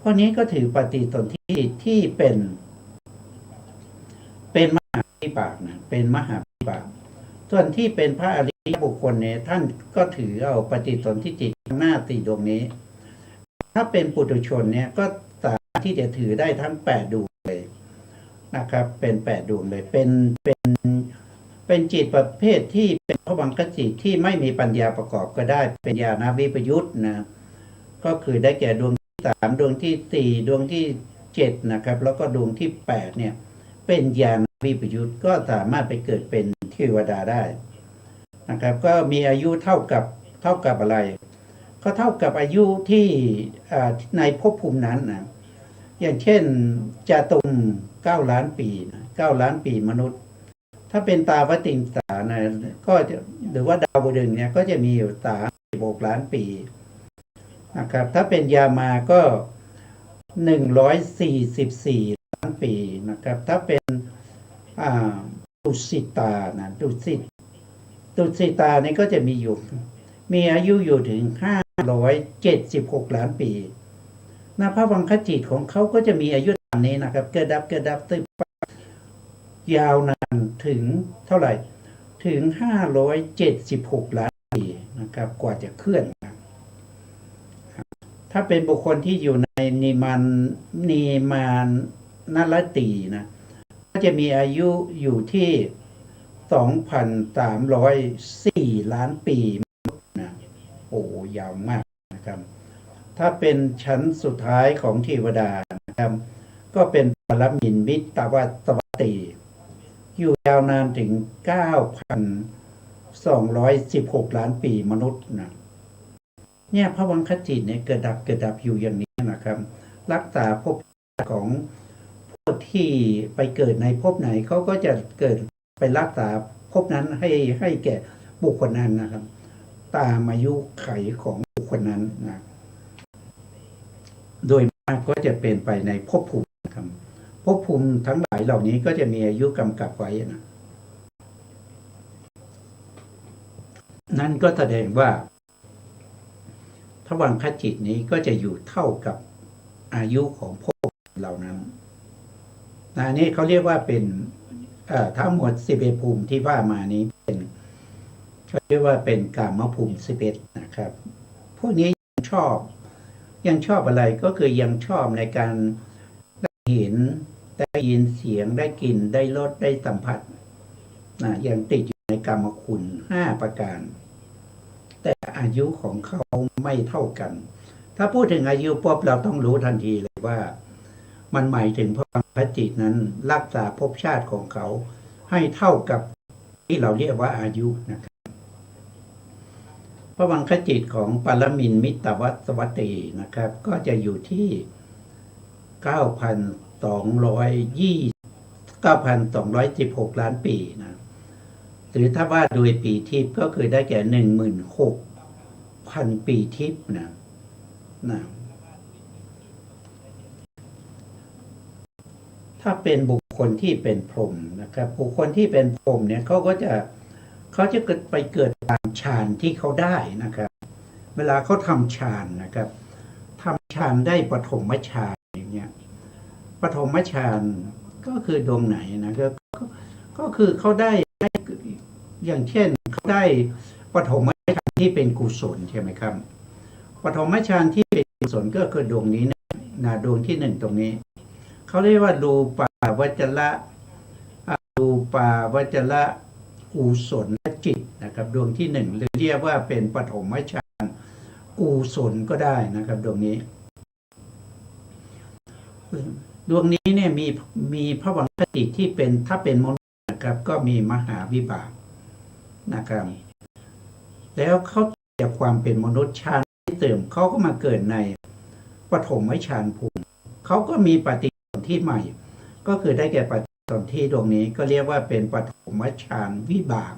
พวกนี้ก็ถือปฏิสนธิที่เป็นมหาวิบากนะเป็นมหาวิบากส่วนที่เป็นพระอริยบุคคลเนี่ยท่านก็ถือเอาปฏิสนธิจิตหน้า4ดวงนี้ถ้าเป็นปุถุชนเนี่ยก็สามารถที่จะถือได้ทั้ง8ดวงเลยนะครับเป็น8ดวงเลยเป็นจิตประเภทที่เป็นภวังคจิตที่ไม่มีปัญญาประกอบก็ได้เป็นญาณวิปยุตนะก็คือได้แก่ดวงที่3ดวงที่4ดวงที่7นะครับแล้วก็ดวงที่8เนี่ยเป็นญาณวิปยุตก็สามารถไปเกิดเป็นเทวดาได้นะครับก็มีอายุเท่ากับอะไรก็เท่ากับอายุที่ในภพภูมินั้นนะอย่างเช่นจาตุม9 ล้านปี9 ล้านปีมนุษย์ถ้าเป็นตาวติงสานะก็หรือว่าดาวดึงเนี่ยก็จะมีอยู่36 ล้านปีนะครับถ้าเป็นยามาก็144 ล้านปีนะครับถ้าเป็นดุสิตานะดุสิตานี่ก็จะมีอายุอยู่ถึง576 ล้านปีนะพระวังคจิตของเขาก็จะมีอายุตามนี้นะครับเกิดดับตึกยาวนานถึงเท่าไหร่ถึง576 ล้านปีนะครับกว่าจะเคลื่อนถ้าเป็นบุคคลที่อยู่ในนิมานนรตีนะก็จะมีอายุอยู่ที่ 2,304 ล้านปีนะโอ้ยาวมากนะครับถ้าเป็นชั้นสุดท้ายของเทวดานะครับก็เป็นปรมินมิตรสวัตติอยู่ยาวนานถึง 9,216 ล้านปีมนุษย์นะเนี่ยภวังคจิตเนี่ยเกิดดับอยู่อย่างนี้นะครับรักษาภพของผู้ที่ไปเกิดในภพไหนเขาก็จะเกิดไปรักษาภพนั้นให้แก่บุคคลนั้นนะครับตามอายุไขของบุคค คลนั้นนะโดยมากก็จะเป็นไปในภพภูมิครับภพภูมิทั้งหลายเหล่านี้ก็จะมีอายุกำกับไว้นะนั่นก็แสดงว่าภวังคจิตนี้ก็จะอยู่เท่ากับอายุของภพเหล่านั้นอันนี้เขาเรียกว่าเป็นทั้งหมด11ภูมิที่ว่ามานี้เป็นเขาเรียกว่าเป็นกามภูมิ11นะครับพวกนี้ยังชอบอะไรก็คือยังชอบในการได้เห็นได้ยินเสียงได้กลิ่นได้รสได้สัมผัสยังติดอยู่ในกามคุณ5ประการแต่อายุของเขาไม่เท่ากันถ้าพูดถึงอายุปุ๊บเราต้องรู้ทันทีเลยว่ามันหมายถึงภวังคจิตนั้นรักษาภพชาติของเขาให้เท่ากับที่เราเรียกว่าอายุนะครับภวังคจิตของปรมินทร์มิตรวัสวัตตีนะครับก็จะอยู่ที่ 9,216 ล้านปีนะหรือถ้าว่าโดยปีทิพย์ก็คือได้แก่ 16,000 ปีทิพย์นะถ้าเป็นบุคคลที่เป็นพรหมนะครับบุคคลที่เป็นพรหมเนี่ยเขาจะไปเกิดตามฌานที่เขาได้นะครับเวลาเขาทำฌานนะครับทำฌานได้ปฐมฌานอย่างเงี้ยปฐมฌานก็คือดวงไหนนะครับก็คือเขาได้อย่างเช่นเขาได้ปฐมฌานที่เป็นกุศลใช่ไหมครับปฐมฌานที่เป็นกุศลก็คือดวงนี้นะดวงที่หนึ่งตรงนี้เขาเรียกว่ารูปาวจระกุศลจิตนะครับดวงที่หนึ่งหรือเรียกว่าเป็นปฐมฌานกุศลก็ได้นะครับดวงนี้เนี่ยมีภวังคจิตที่เป็นถ้าเป็นมนุษย์นะครับก็มีมหาวิบากนะครับแล้วเขาจากความเป็นมนุษย์ฌานที่เติมเขาก็มาเกิดในปฐมฌานภูมิเขาก็มีปฏิสนธิใหม่ก็คือได้แก่ปฏิสนธิดวงนี้ก็เรียกว่าเป็นปฐมฌานวิบาก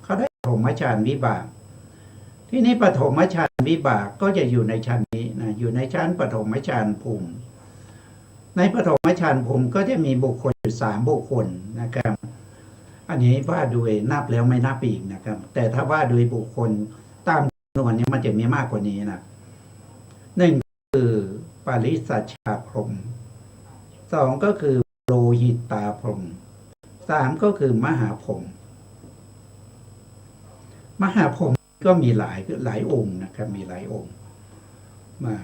เขาได้ปฐมฌานวิบากที่นี้ปฐมฌานวิบากก็จะอยู่ในชั้นนี้นะอยู่ในชั้นปฐมฌานภูมิในปฐมฌานภูมิก็จะมีบุคคลอยู่3บุคคลนะครับอันนี้ว่าโดยนับแล้วไม่นับอีกนะครับแต่ถ้าว่าโดยบุคคลตามจำนวนนี้มันจะมีมากกว่านี้นะ1คือปริสัชชาพรหม2ก็คือโลหิตตาพรหม3ก็คือมหาพรหมก็มีหลายองค์นะครับมีหลายองค์มา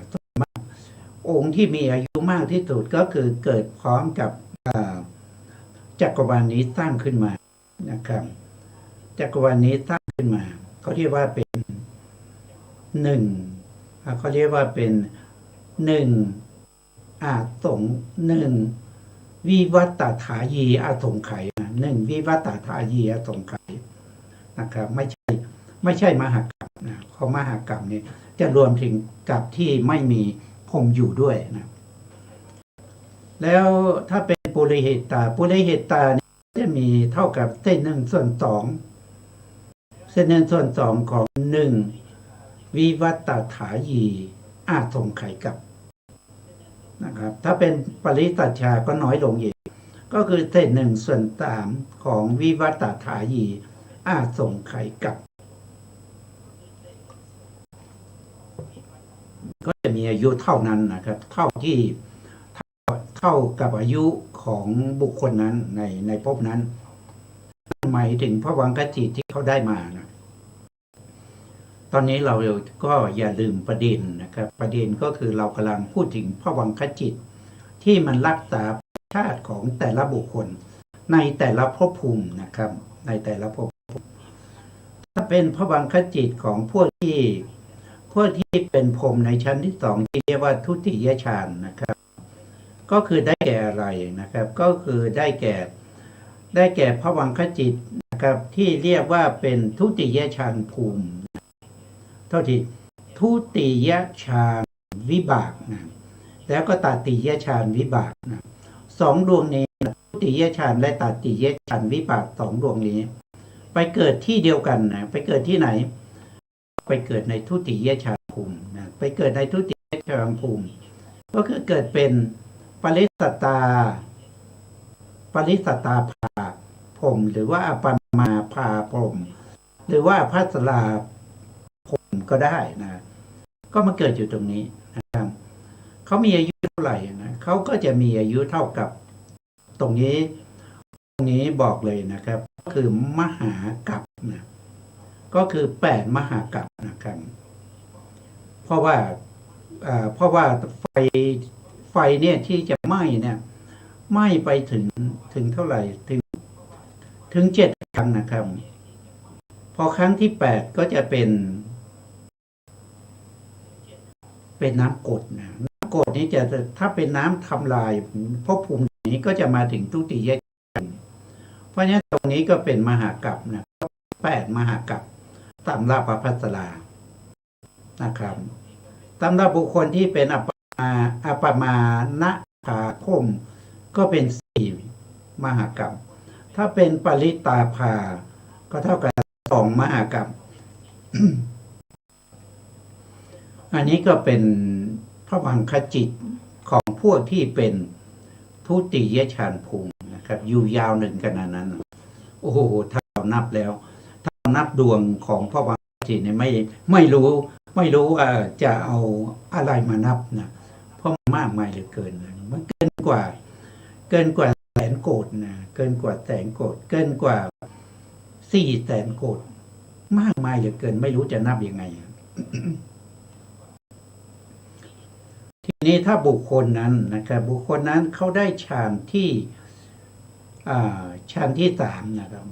องค์ที่มีอายุมากที่สุดก็คือเกิดพร้อมกับจักรวาลนี้สร้างขึ้นมานะครับจักรวาลนี้สร้างขึ้นมาเขาเรียกว่าเป็น1เขาเรียกว่าเป็น1อาสง1วิวัตถายีอาสงไขย1วิวัตถายีอาสงไขยนะครับไม่ใช่มหากรรมนะเพราะมหากรรมนี่จะรวมถึงกับที่ไม่มีพรหมอยู่ด้วยนะแล้วถ้าเป็นปุริหิตานี่จะมีเท่ากับเส้น1/2ของ1วิวัตถายีอาสงไขยกับนะครับถ้าเป็นปริสัชชาก็น้อยลงอีกก็คือเส้น1/3ของวิวัตถายีอาสงไขยกับก็จะมีอายุเท่านั้นนะครับเท่ากับอายุของบุคคลนั้นในภพนั้นหมายถึงภวังคจิตที่เขาได้มานะตอนนี้เราก็อย่าลืมประเด็นนะครับประเด็นก็คือเรากำลังพูดถึงภวังคจิตที่มันรักษาชาติของแต่ละบุคคลในแต่ละภพภูมินะครับในแต่ละภพภูมิถ้าเป็นภวังคจิตของพวกที่เป็นพรหมในชั้นที่2ที่เรียกว่าทุติยฌานนะครับก็คือได้แก่อะไรนะครับก็คือได้แก่ภวังคจิตนะครับที่เรียกว่าเป็นทุติยฌานภูมิเท่าที่ทุติยฌานวิบากนะแล้วก็ตติยฌานวิบากนะ2ดวงนี้ทุติยฌานและตติยฌานวิบาก2ดวงนี้ไปเกิดที่เดียวกันนะไปเกิดที่ไหน ไปเกิดในทุติยฌานภูมินะไปเกิดในทุติยฌานภูมิก็คือเกิดเป็นปริสัตตาภาพรหมหรือว่าอปมาภาพรหมหรือว่าพัสราพรหมก็ได้นะก็มาเกิดอยู่ตรงนี้นะครับเขามีอายุเท่าไหร่นะเขาก็จะมีอายุเท่ากับตรงนี้บอกเลยนะครับก็คือมหากัปนะก็คือ8มหากัปนะครับเพราะว่าไฟเนี่ยที่จะไหม้เนี่ยไหม้ไปถึงเท่าไหร่ถึง7 ครั้งนะครับพอครั้งที่8ก็จะเป็นน้ำกรดนะน้ำกรดนี้จะถ้าเป็นน้ำทำลายภพภูมินี้ก็จะมาถึงทุติยฌานเพราะฉะนั้นตรงนี้ก็เป็นมหากัปนะ8มหากัปตามราพพัสรานะครับตามราบุคคลที่เป็นอัปมานะภาพรหมก็เป็น4มหากัปถ้าเป็นปริตาภาก็เท่ากับ2มหากัป อันนี้ก็เป็นพระวังคจิตของพวกที่เป็นทุติยฌานภูมินะครับอยู่ยาวหนึ่งขนาดนั้นโอ้โหถ้าเรานับแล้วถ้านับดวงของพระวังคจิตเนี่ยไม่รู้ว่าจะเอาอะไรมานับนะเพราะมากมายเหลือเกินนะมันเกินกว่าแสนโกฏนะเกินกว่าแสนโกฏเกินกว่า400,000 โกฏมากมายเหลือเกินไม่รู้จะนับยังไง ทีนี้ถ้าบุคคลนั้นนะครับบุคคลนั้นเขาได้ฌานที่3นะครับ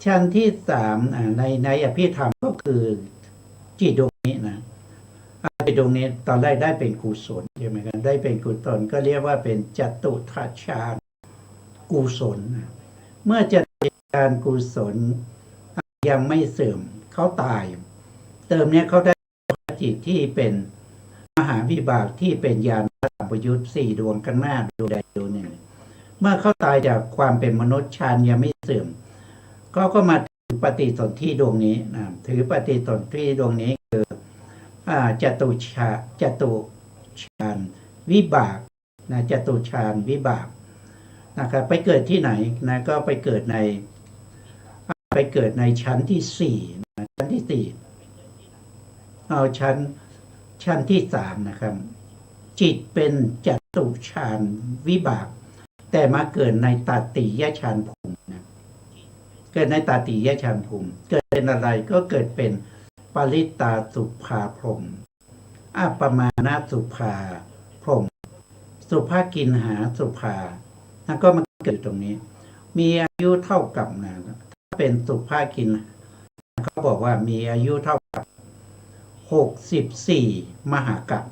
ฌานที่3ในอภิธรรมก็คือจิตดวงนี้นะจิตดวงนี้ตอนแรกได้เป็นกุศลใช่ไหมครับได้เป็นกุศลก็เรียกว่าเป็นจตุทัชฌานกุศลเมื่อจตุฌานกุศลยังไม่เสื่อมเขาตายเติมเนี้ยเขาได้จิตที่เป็นมหาวิบากที่เป็นญาณสัมปยุต4 ดวงข้างหน้าดวงใดดวงหนึ่งเมื่อเขาตายจากความเป็นมนุษย์ฌานยังไม่เสื่อมก็มาถือปฏิสนธิดวงนี้นะถือปฏิสนธิดวงนี้คือจตุฌานวิบากนะจตุฌานวิบากนะครับไปเกิดที่ไหนนะก็ไปเกิดในชั้นที่4นะชั้นที่4เอาชั้นที่3นะครับจิตเป็นจตุฌานวิบากแต่มาเกิดในตติยฌานภูมินะเกิดในตติยฌานภูมิเกิดเป็นอะไรก็เกิดเป็นปริตาสุภาพรหมอัปมาณสุภาพรหมสุภากินหาสุภาแล้วก็มาเกิดตรงนี้มีอายุเท่ากับนะถ้าเป็นสุภากินเขาบอกว่ามีอายุเท่ากับ64มหากัป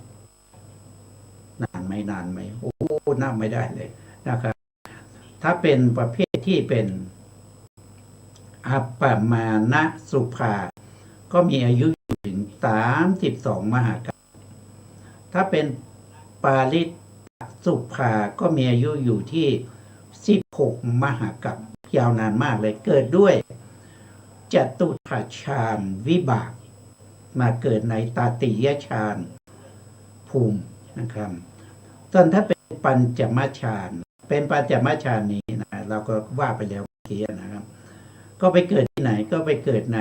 นานไหมโอ้นับไม่ได้เลยนะครับถ้าเป็นประเภทที่เป็นอัปปมาณสุภาก็มีอายุถึง32มหากัปถ้าเป็นปาริตสุภาก็มีอายุอยู่ที่16มหากัปยาวนานมากเลยเกิดด้วยจตุทัชฌานวิบากมาเกิดในตติยฌานภูมินะครับส่วนถ้าเป็นปัญจมฌานนี้นะเราก็ว่าไปแล้วเมื่อกี้นะครับก็ไปเกิดที่ไหนก็ไปเกิดใน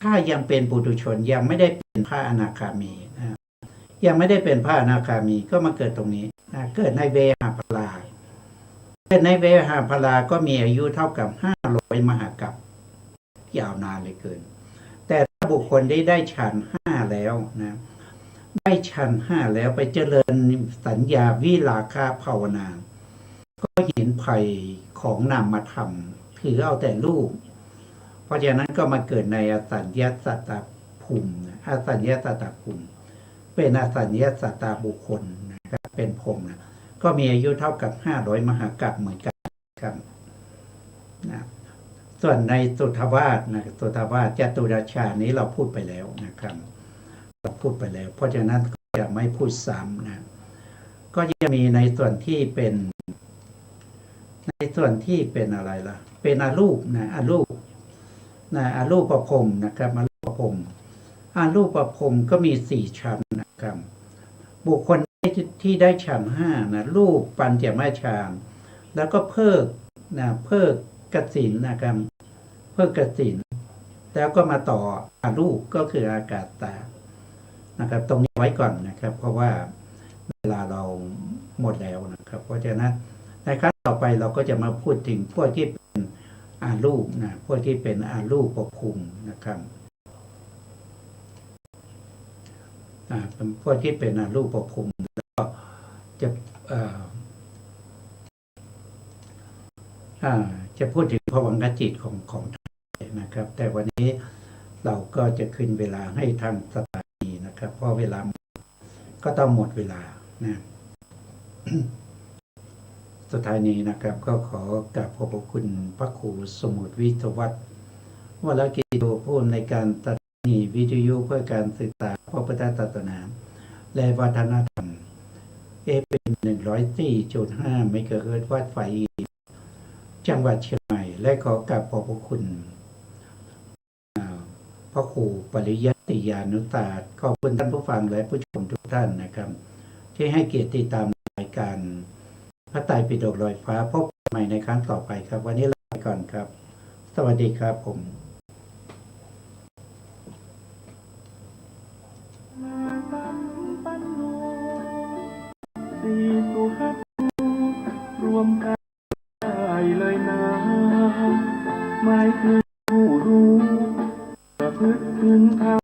ถ้ายังเป็นปุถุชนยังไม่ได้เป็นพระอนาคามีนะยังไม่ได้เป็นพระอนาคามีก็มาเกิดตรงนี้นะเกิดในเวหาพลาก็มีอายุเท่ากับ500มหากัปยาวนานเลยเกินแต่ถ้าบุคคลได้ฌาน5แล้วนะได้ฌาน5แล้วไปเจริญสัญญาวิราคะภาวนาก็เห็นภัยของนามธรรมถือเอาแต่รูปเพราะฉะนั้นก็มาเกิดในอสัญญาสัตตภูมิอสัญญาสัตตภูมิเป็นอสัญญาสัตตบุคคลนะครับเป็นพรหมนะก็มีอายุเท่ากับ500มหากัปเหมือนกันครับนะส่วนในสุทธวาสสุทธวาสจตุรฌานนี้เราพูดไปแล้วนะครับเราพูดไปแล้วเพราะฉะนั้นจะไม่พูดซ้ำนะก็ยังมีในส่วนที่เป็นอะไรล่ะเป็นอรูปนะอรูปประพรหมนะครับอรูป มอารูปภพก็มี4ชั้นนะครับบุคคลที่ได้ฌาน5นะรูปปัญจมาฌานแล้วก็เพิกนะเพิกกสิณนะครับเพิกกสิณแล้วก็มาต่ออารูปก็คืออากาศตานะครับตรงนี้ไว้ก่อนนะครับ เพราะว่าเวลาเราหมดแล้วนะครับ เพราะฉะนั้นในครั้งต่อไปเราก็จะมาพูดถึงพวกที่เป็นอารูปนะพวกที่เป็นอารูปภูมินะครับเป็นพวกที่เป็นอารูปภูมิแล้วก็จะจะพูดถึงภวังคจิตของท่านนะครับ แต่วันนี้เราก็จะขึ้นเวลาให้ทางสถานีนะครับ เพราะเวลาก็ต้องหมดเวลานะ สถานีนะครับก็ขอกราบขอบพระคุณพระครูสมุทรวิทยวัฒน์วรกิจผู้ในการสถานีวิทยุเพื่อการศึกษาพระพุทธศาสนาและวัฒนธรรมเป็น104.5 เมกะเฮิรตซ์วัดไฟจังหวัดเชียงใหม่และขอกราบขอบพระคุณพระครูปริยัติยานุตาสขอบคุณท่านผู้ฟังและผู้ชมทุกท่านนะครับที่ให้เกียรติติดตามรายการพระไตรปิฎกลอยฟ้าพบกันใหม่ในครั้งต่อไปครับวันนี้ลาไปก่อนครับสวัสดีครับผมสีสุขรวมกันได้เลยนะหมายถึงผู้รู้ประพฤติถึงธรรม